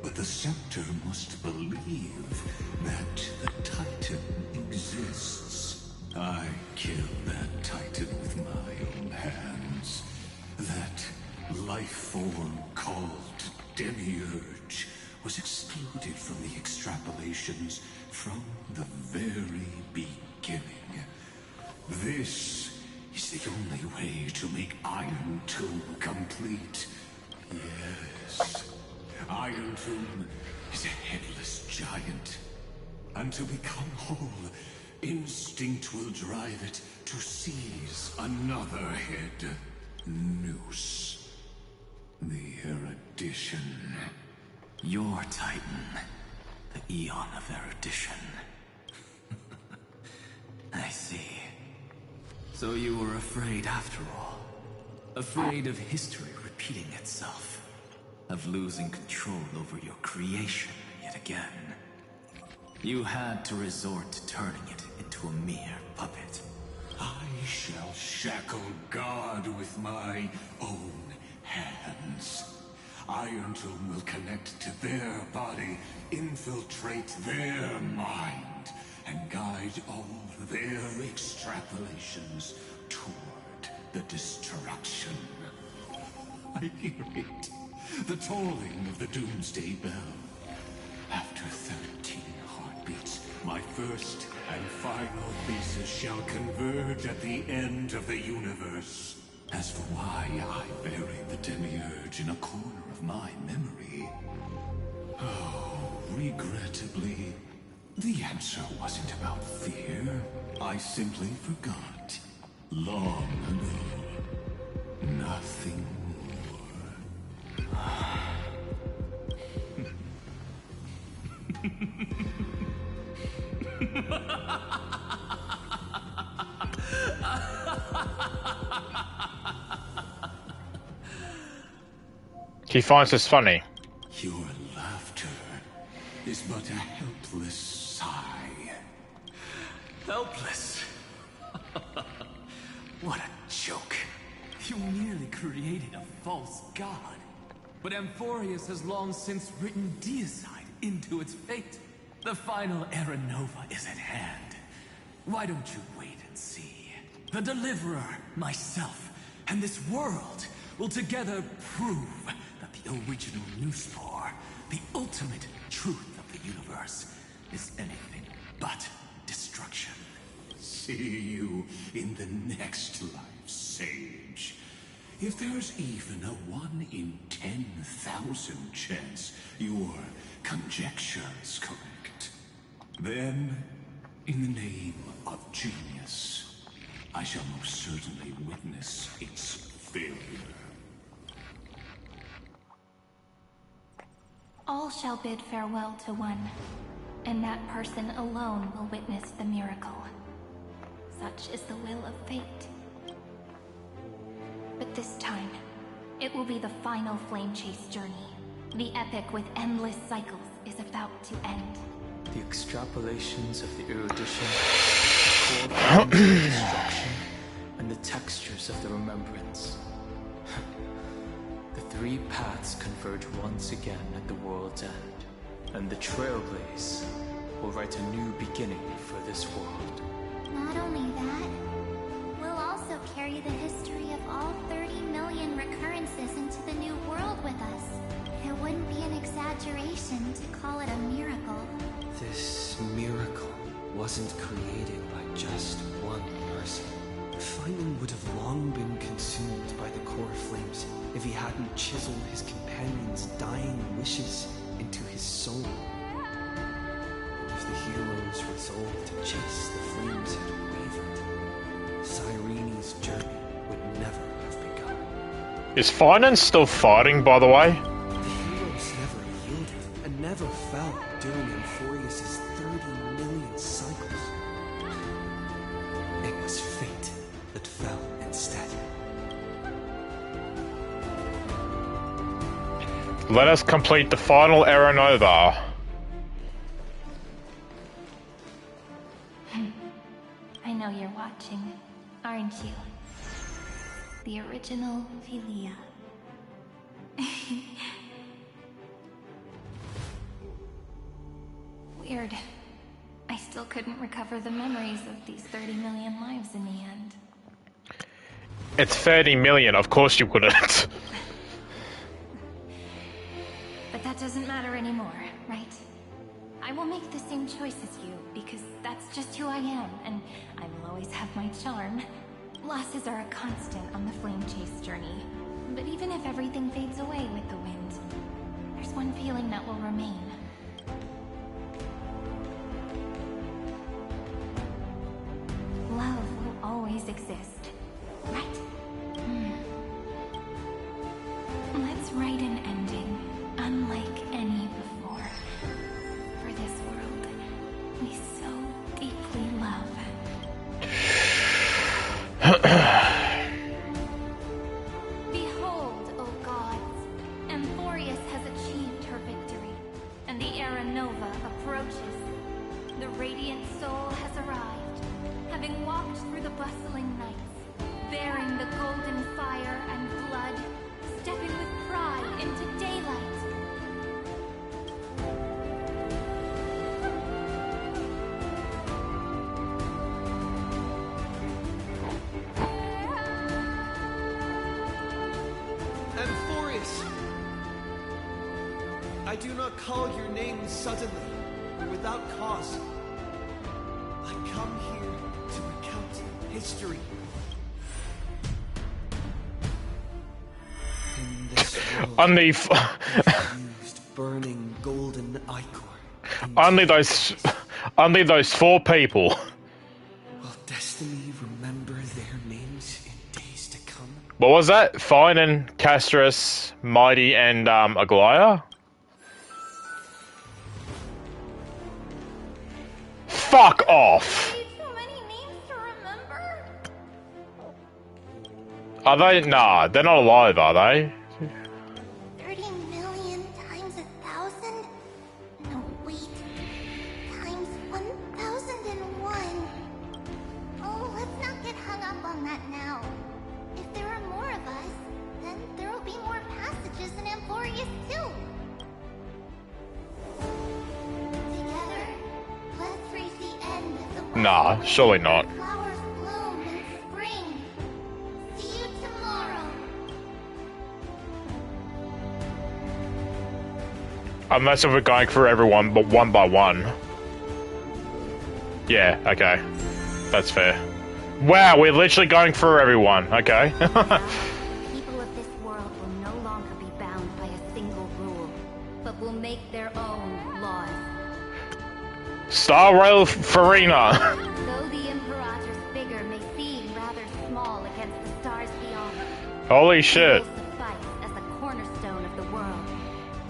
But the Scepter must believe that the Titan exists. I killed that Titan with my own hands. That life form called Demiurge was excluded from the extrapolations from the very beginning. This is the only way to make Iron Tomb complete. Yes, Iron Tomb is a headless giant. And to become whole, instinct will drive it to seize another head. Noose. The erudition. Your Titan. The Eon of Erudition. I see. So you were afraid after all. Afraid of history repeating itself. Of losing control over your creation yet again. You had to resort to turning it into a mere puppet. I shall shackle God with my own hands. Iron Tomb will connect to their body, infiltrate their mind, and guide all their extrapolations toward the destruction. I hear it. The tolling of the Doomsday Bell. After 13 heartbeats, my first and final thesis shall converge at the end of the universe. As for why I buried the Demiurge in a corner of my memory, oh, regrettably, the answer wasn't about fear. I simply forgot. Long ago. Nothing He finds this funny. Your laughter is but a helpless sigh. Helpless? What a joke. You merely created a false god. but Amphorius has long since written deicide into its fate. The final Era Nova is at hand. Why don't you wait and see? The Deliverer, myself, and this world will together prove that the original Newspore, the ultimate truth of the universe, is anything but destruction. See you in the next life, Sage. If there's even a 1 in 10,000 chance your conjecture is correct, then, in the name of genius, I shall most certainly witness its failure. All shall bid farewell to one, and that person alone will witness the miracle. Such is the will of fate. But this time, it will be the final flame chase journey. The epic with endless cycles is about to end. The extrapolations of the erudition, the core of the destruction, and the textures of the remembrance. The three paths converge once again at the world's end, and the Trailblaze will write a new beginning for this world. Not only that, we'll also carry the history of all 30 million recurrences into the new world with us. It wouldn't be an exaggeration to call it a miracle. This miracle wasn't created by just one person. Feynman would have long been consumed by the core flames if he hadn't chiseled his companion's dying wishes into his soul. If the hero's resolve to chase the flames had wavered, Cyrene's journey would never have begun. Is Finan still fighting, by the way? The heroes never yielded and never fell during Amphorius' 30 million cycles. It was fate that fell instead. Let us complete the final Era Nova. I know you're watching, aren't you? The original Philia. Weird. I still couldn't recover the memories of these 30 million lives in the end. It's 30 million, of course you couldn't. But that doesn't matter anymore, right? I will make the same choice as you, because that's just who I am, and I will always have my charm. Losses are a constant on the flame chase journey. But even if everything fades away with the wind, there's one feeling that will remain. Love will always exist, right? Let's write an ending, unlike any before. For this world we so deeply love. Behold, O gods, Amphorius has achieved her victory, and the Era Nova approaches. The radiant soul has arrived, having walked through the bustling nights, bearing the golden fire and blood, stepping with pride into daylight. Amphorius! I do not call your name suddenly, or without cause. I come here to recount history. In this world, Only used burning golden ichor. only those 4 people. Will destiny remember their names in days to come? What was that? Finan, Castris, Mighty, and Aglaya? Fuck off! Are they? Nah, they're not alive, are they? 30 million times 1,000? No, wait. Times 1,001. Oh, let's not get hung up on that now. If there are more of us, then there will be more passages in Amphorius Nah, surely not. Flowers bloom in spring. See you tomorrow. Unless if we're going through everyone, but one by one. Yeah, okay. That's fair. Wow, we're literally going through everyone. Okay. People of this world will no longer be bound by a single rule, but will make their own laws. Star Rail Farina. Though the Imperator's figure may seem rather small against the stars beyond, Holy shit. he will suffice as the cornerstone of the world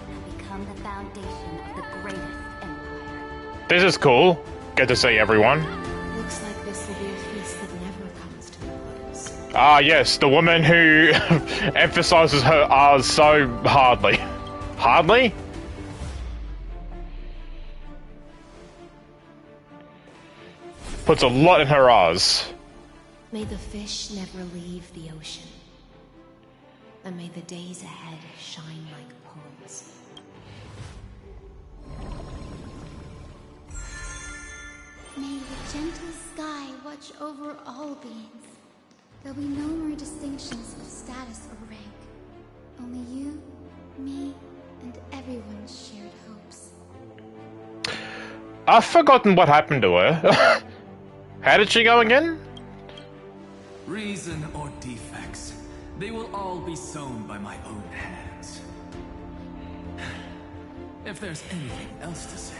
and become the foundation of the greatest empire. This is cool. Get to see everyone. Looks like this will be a feast that never comes to a close. Ah, yes, the woman who emphasizes her R's so hardly. Hardly? Puts a lot in her R's. May the fish never leave the ocean. And may the days ahead shine like pearls. May the gentle sky watch over all beings. There'll be no more distinctions of status or rank. Only you, me, and everyone's shared hopes. I've forgotten what happened to her. How did she go again? Reason or defects, they will all be sown by my own hands. If there's anything else to say,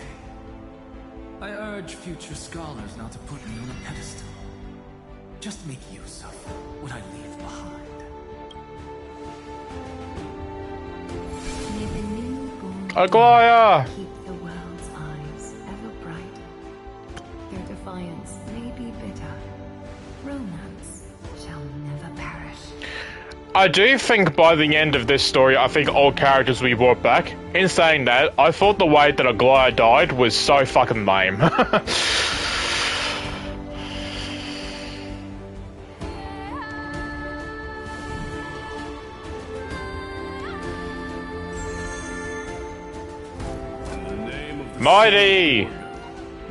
I urge future scholars not to put me on a pedestal. Just make use of what I leave behind. May the newborn Aglaya! keep the world's eyes ever bright. Their defiance may be bitter. Romance shall never perish. I do think by the end of this story, I think all characters will be brought back. In saying that, I thought the way that Aglaya died was so fucking lame. Mighty!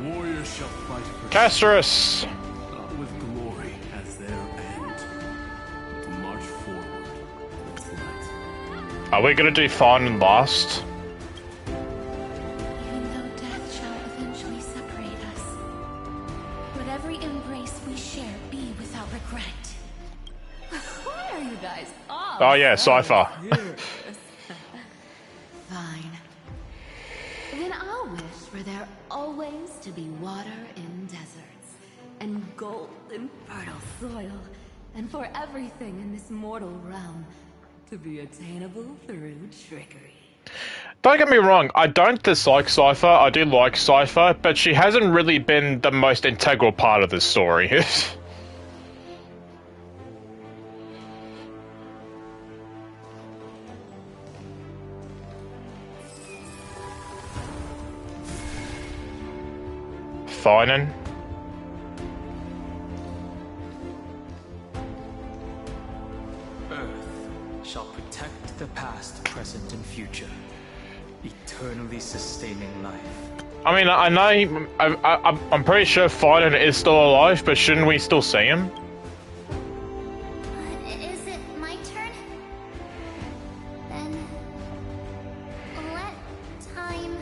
Warriors shall fight for Castrus! not with glory as their end, but to march forward towards light. Are we gonna do fine and last? Even though death shall eventually separate us, let every embrace we share be without regret. Why are you guys all Oh yeah, Cypher. Fine. Then I'll wish for there always to be water in deserts, and gold in fertile soil, and for everything in this mortal realm to be attainable through trickery. Don't get me wrong, I don't dislike Cypher, I do like Cypher, but she hasn't really been the most integral part of this story. Finan? Earth shall protect the past, present, and future, eternally sustaining life. I mean, I know, I'm pretty sure Finan is still alive, but shouldn't we still see him? Is it my turn? Then let time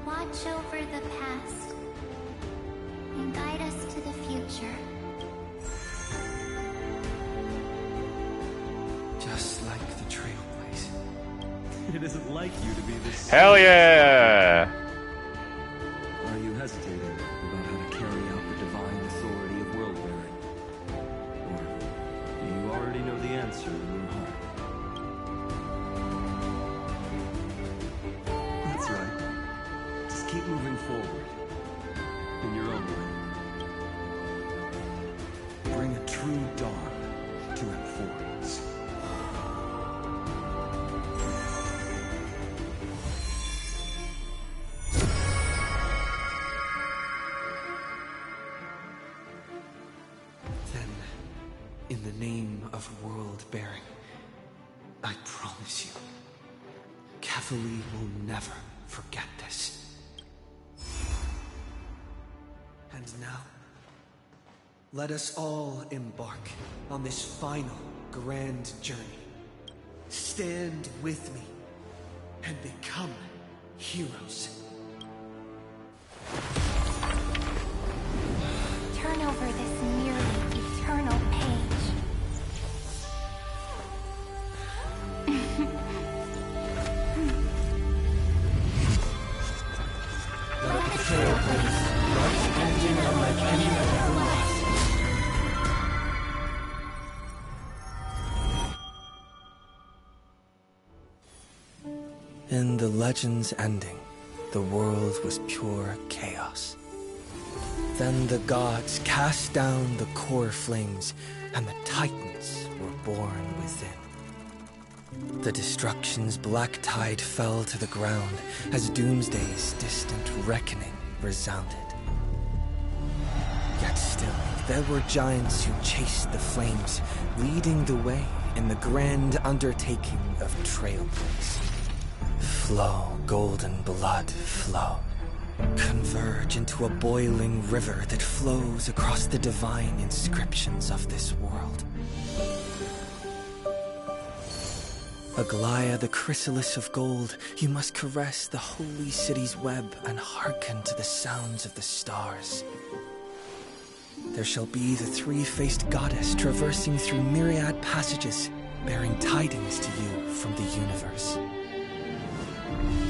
watch over the past and guide us to the future. Just like the Trailblaze. It isn't like you to be this. Hell yeah! Are you hesitating about how to carry out the divine authority of world-bearing? Or do you already know the answer in your heart? That's right. Just keep moving forward. In your own way. Bring a true dawn to Emporians. Then, in the name of world-bearing, I promise you, Catholic will never forget this. And now, Let us all embark on this final grand journey. Stand with me and become heroes. Turn over this nearly eternal page. Let the trailblaze rush engine unlike any I've ever lost. In the legend's ending, the world was pure chaos. Then the gods cast down the core flames, and the titans were born within. The destruction's black tide fell to the ground as Doomsday's distant reckoning resounded. Yet still, there were giants who chased the flames, leading the way in the grand undertaking of Trailblaze. Flow, golden blood, flow. Converge into a boiling river that flows across the divine inscriptions of this world. Aglaya, the chrysalis of gold, you must caress the holy city's web and hearken to the sounds of the stars. There shall be the three-faced goddess traversing through myriad passages, bearing tidings to you from the universe.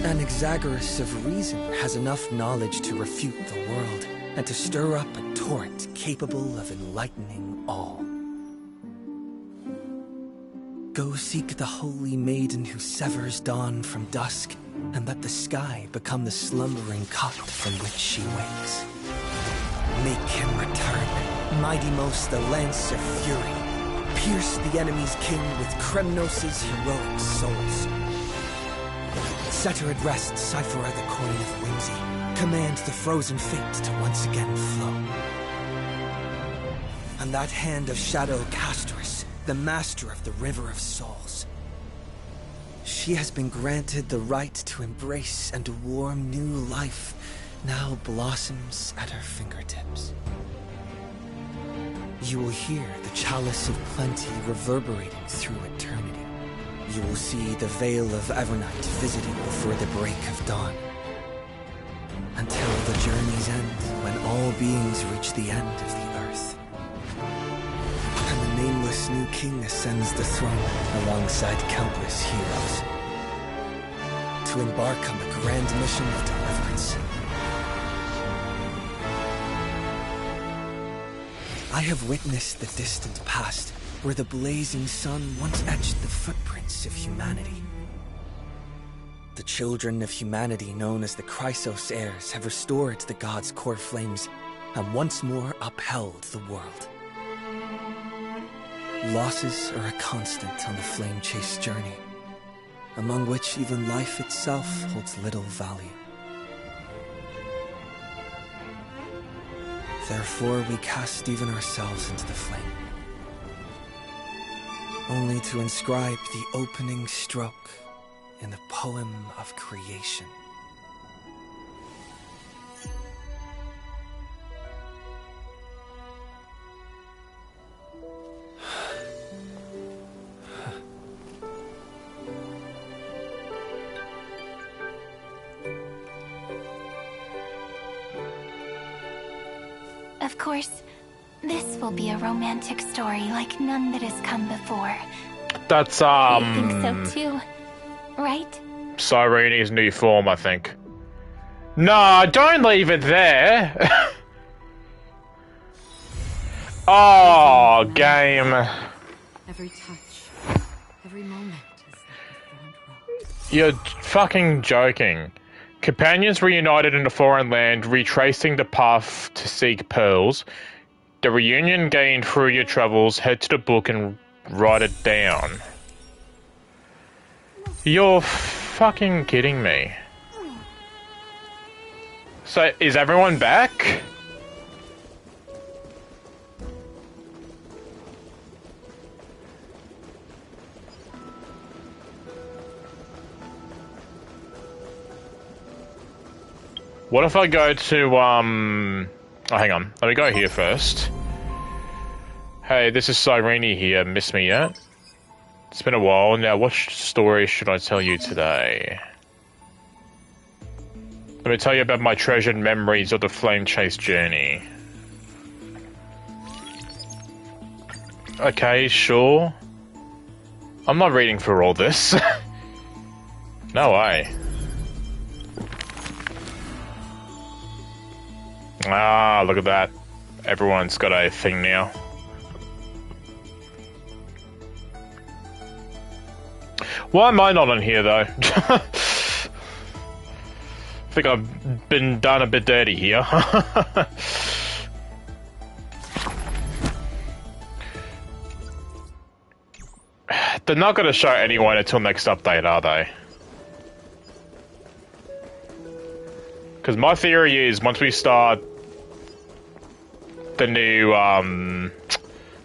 Anaxagoras of reason has enough knowledge to refute the world and to stir up a torrent capable of enlightening all. Go seek the holy maiden who severs dawn from dusk, and let the sky become the slumbering cot from which she wakes. Make him return, mighty most the lance of fury. Pierce the enemy's king with Kremnos' heroic souls. Set her at rest, Cyphera the coin of whimsy. Command the frozen fate to once again flow. And that hand of shadow Castrus, the master of the river of souls. She has been granted the right to embrace and warm new life, now blossoms at her fingertips. You will hear the chalice of plenty reverberating through eternity. You will see the Veil of Evernight visiting before the break of dawn. Until the journey's end, when all beings reach the end of the earth. And the nameless new king ascends the throne alongside countless heroes. To embark on the grand mission of deliverance. I have witnessed the distant past, where the blazing sun once etched the footprints of humanity. The children of humanity known as the Chrysos heirs have restored the gods' core flames and once more upheld the world. Losses are a constant on the flame-chased journey, among which even life itself holds little value. Therefore, we cast even ourselves into the flame, only to inscribe the opening stroke in the poem of creation. Of course, this will be a romantic story like none that has come before. That's, I think so too, right? Cyreni's new form, I think. No, don't leave it there! Oh, game. Every touch, every moment is like a fond rose. You're fucking joking. Companions reunited in a foreign land, retracing the path to seek pearls. The reunion gained through your travels, head to the book and write it down. You're fucking kidding me. So, is everyone back? What if I go to, oh, hang on. Let me go here first. Hey, this is Cyrene here. Miss me yet? It's been a while now. What story should I tell you today? Let me tell you about my treasured memories of the flame chase journey. Okay, sure. I'm not reading for all this. No way. Ah, look at that. Everyone's got a thing now. Why am I not on here, though? I think I've been done a bit dirty here. They're not going to show anyone until next update, are they? Because my theory is once we start the new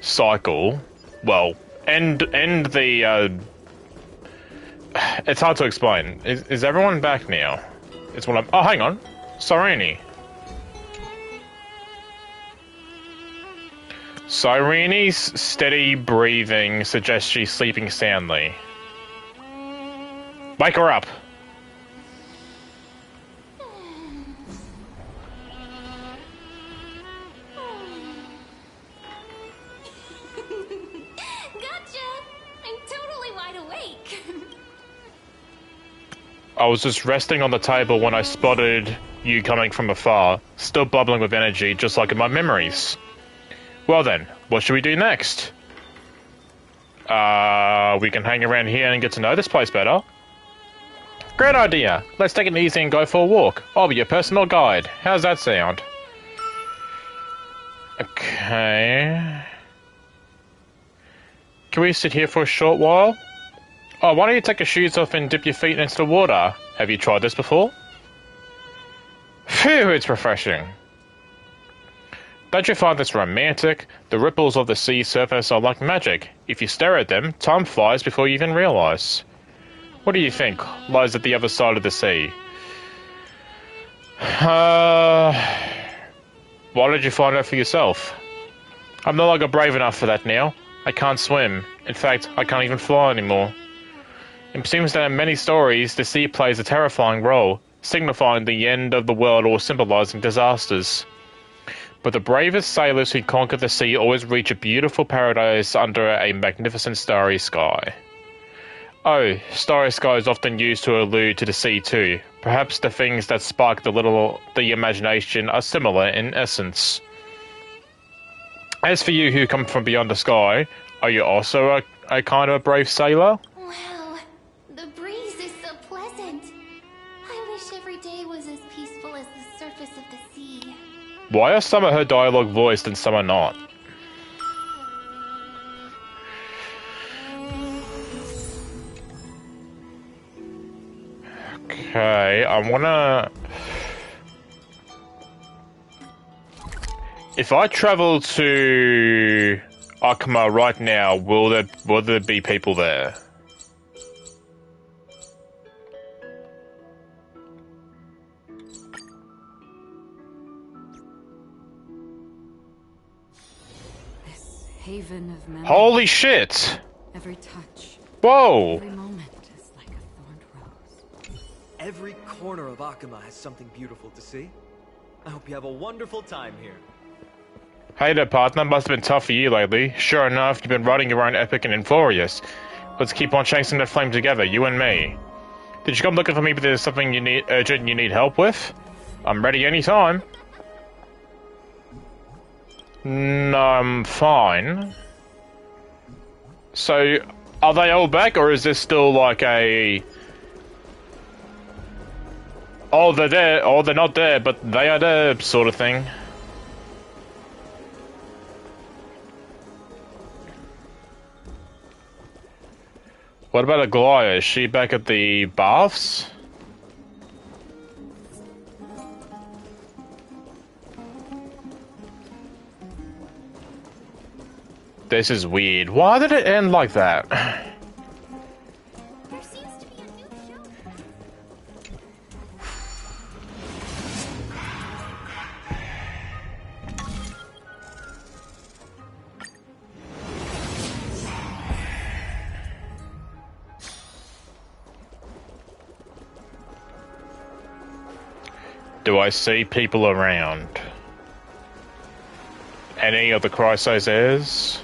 cycle, well, end the it's hard to explain. Is everyone back now? It's what I'm. Oh, hang on, Cyrene. Cyrene's steady breathing suggests she's sleeping soundly. Wake her up. I was just resting on the table when I spotted you coming from afar, still bubbling with energy, just like in my memories. Well then, what should we do next? We can hang around here and get to know this place better. Great idea! Let's take it easy and go for a walk. I'll be your personal guide. How's that sound? Okay... Can we sit here for a short while? Oh, why don't you take your shoes off and dip your feet into the water? Have you tried this before? Phew, it's refreshing. Don't you find this romantic? The ripples of the sea surface are like magic. If you stare at them, time flies before you even realize. What do you think lies at the other side of the sea? Why did you find out for yourself? I'm no longer brave enough for that now. I can't swim. In fact, I can't even fly anymore. It seems that in many stories, the sea plays a terrifying role, signifying the end of the world or symbolizing disasters. But the bravest sailors who conquer the sea always reach a beautiful paradise under a magnificent starry sky. Oh, starry sky is often used to allude to the sea too. Perhaps the things that spark the imagination are similar in essence. As for you who come from beyond the sky, are you also a kind of a brave sailor? Wow, the breeze is so pleasant. I wish every day was as peaceful as the surface of the sea. Why are some of her dialogue voiced and some are not? Okay, I wanna... If I travel to Akuma right now, will there be people there? This haven of memory. Holy shit! Every touch. Whoa! Every moment is like a thorned rose. Every corner of Akuma has something beautiful to see. I hope you have a wonderful time here. Hey there, partner. Must have been tough for you lately. Sure enough, you've been writing your own epic and Infurious. Let's keep on chasing that flame together, you and me. Did you come looking for me because there's something urgent you need help with? I'm ready anytime. No, I'm fine. So, are they all back, or is this still like a... Oh, they're there, or they're not there, but they are there sort of thing? What about Aglaya? Is she back at the baths? This is weird. Why did it end like that? There seems to be a new show. Do I see people around? Any of the Chrysos heirs?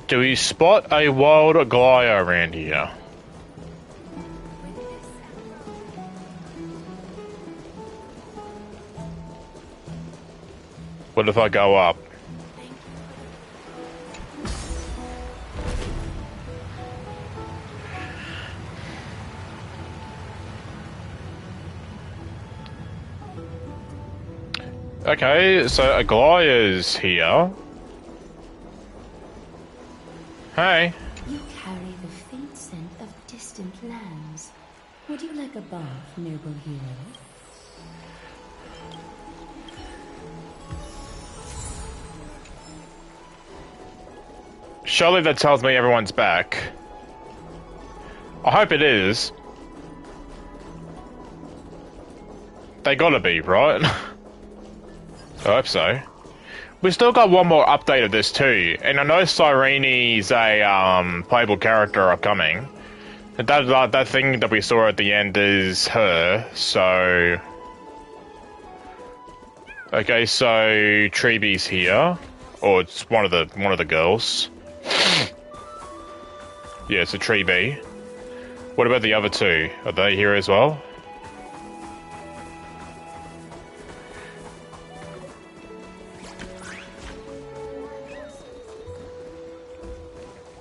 Do we spot a wild Gaia around here? What if I go up? Okay, so Aglaya's here. Hey. You carry the faint scent of distant lands. Would you like a bath, noble hero? Surely that tells me everyone's back. I hope it is. They gotta be, right? I hope so. We still got one more update of this too, and I know Cyrene's a playable character upcoming. That thing that we saw at the end is her, so... Okay, so Treeby's here. Or it's one of the girls. Yeah, it's a Treeby. What about the other two? Are they here as well?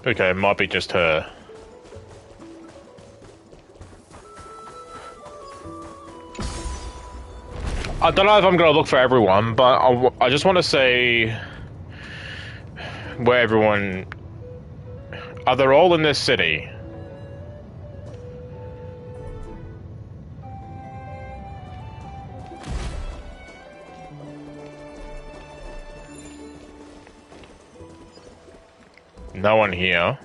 Okay, it might be just her. I don't know if I'm gonna look for everyone, but I just want to see where everyone... Are they all in this city? No one here.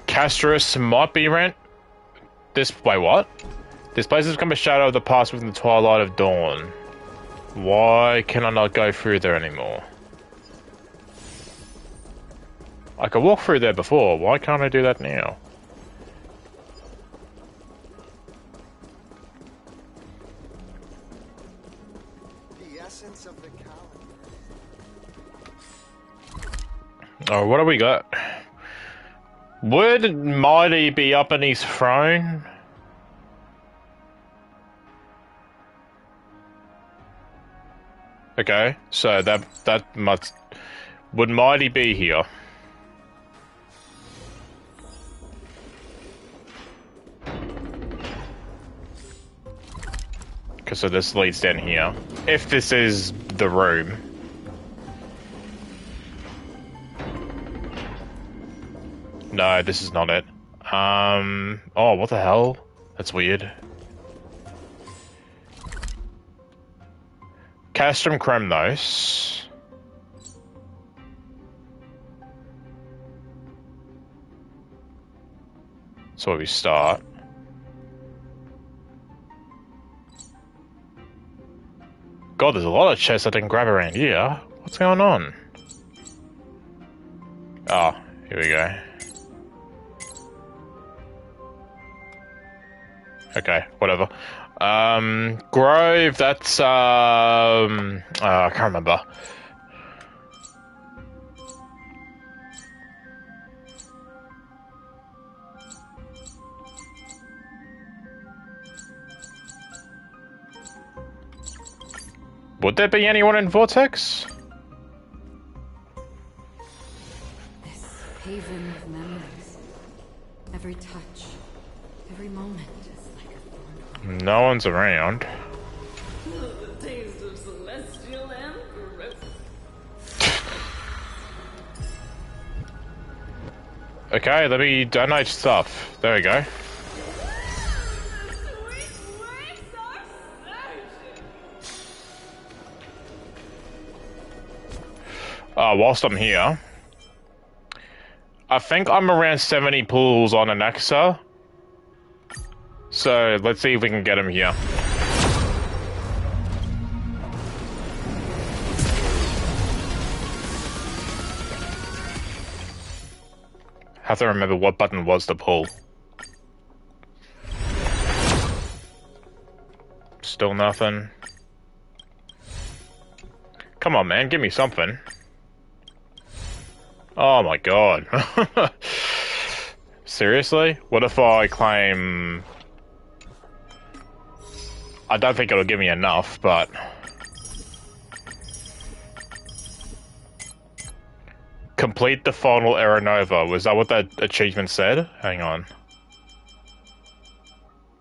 Castris might be rent. Wait, what? This place has become a shadow of the past within the twilight of dawn. Why can I not go through there anymore? I could walk through there before, why can't I do that now? The essence of the calendar. Oh, what do we got? Would Mighty be up in his throne? Okay, so that must... Would Mighty be here? Okay, so this leads down here. If this is the room. No, this is not it. Oh, what the hell? That's weird. Castrum Kremnos. That's where we start. God, there's a lot of chests I didn't grab around here. What's going on? Oh, here we go. Okay, whatever. Grove, that's, I can't remember. Would there be anyone in Vortex? This haven of memories. Every touch, every moment is like a thorn. No one's around. The taste of celestial emperor. Okay, let me donate stuff. There we go. Whilst I'm here, I think I'm around 70 pulls on Anaxa. So let's see if we can get him here. Have to remember what button was to pull. Still nothing. Come on, man, give me something. Oh my god. Seriously? What if I claim... I don't think it'll give me enough, but... Complete the final Aeronova. Was that what that achievement said? Hang on.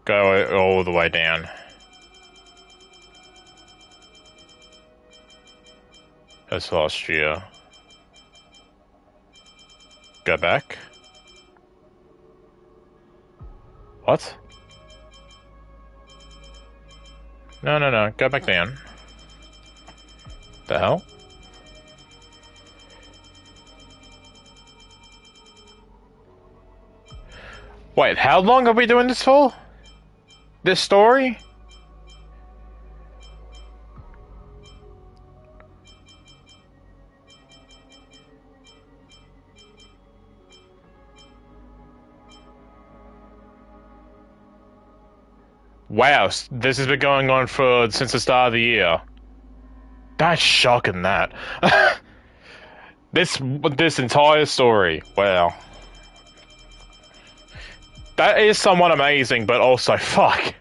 Go all the way down. That's last year. Go back. What? No. Go back down. The hell? Wait, how long are we doing this for? This story? Wow, this has been going on since the start of the year. That's shocking, that. This entire story, wow. That is somewhat amazing, but also, fuck.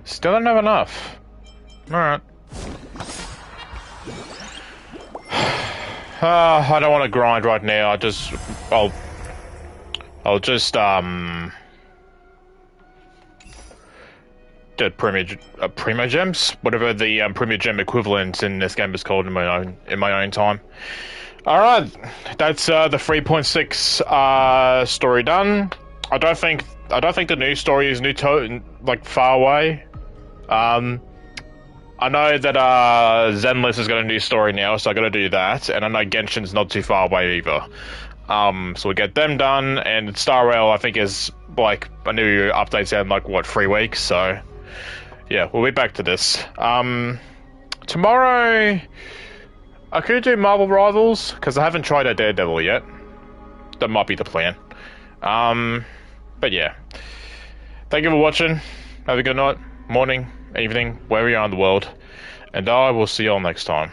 Still don't have enough. Alright. I don't want to grind right now. I'll just the Primo Gems, whatever the Primo Gem equivalent in this game is called in my own time. Alright, that's the 3.6 story done. I don't think the new story is far away. I know that Zenless has got a new story now, so I gotta do that, and I know Genshin's not too far away either. So we get them done, and Star Rail I think is like a new update's out in like what, 3 weeks, so yeah, we'll be back to this. Tomorrow I could do Marvel Rivals, because I haven't tried a Daredevil yet. That might be the plan. But yeah. Thank you for watching. Have a good night, morning, evening, wherever you are in the world. And I will see you all next time.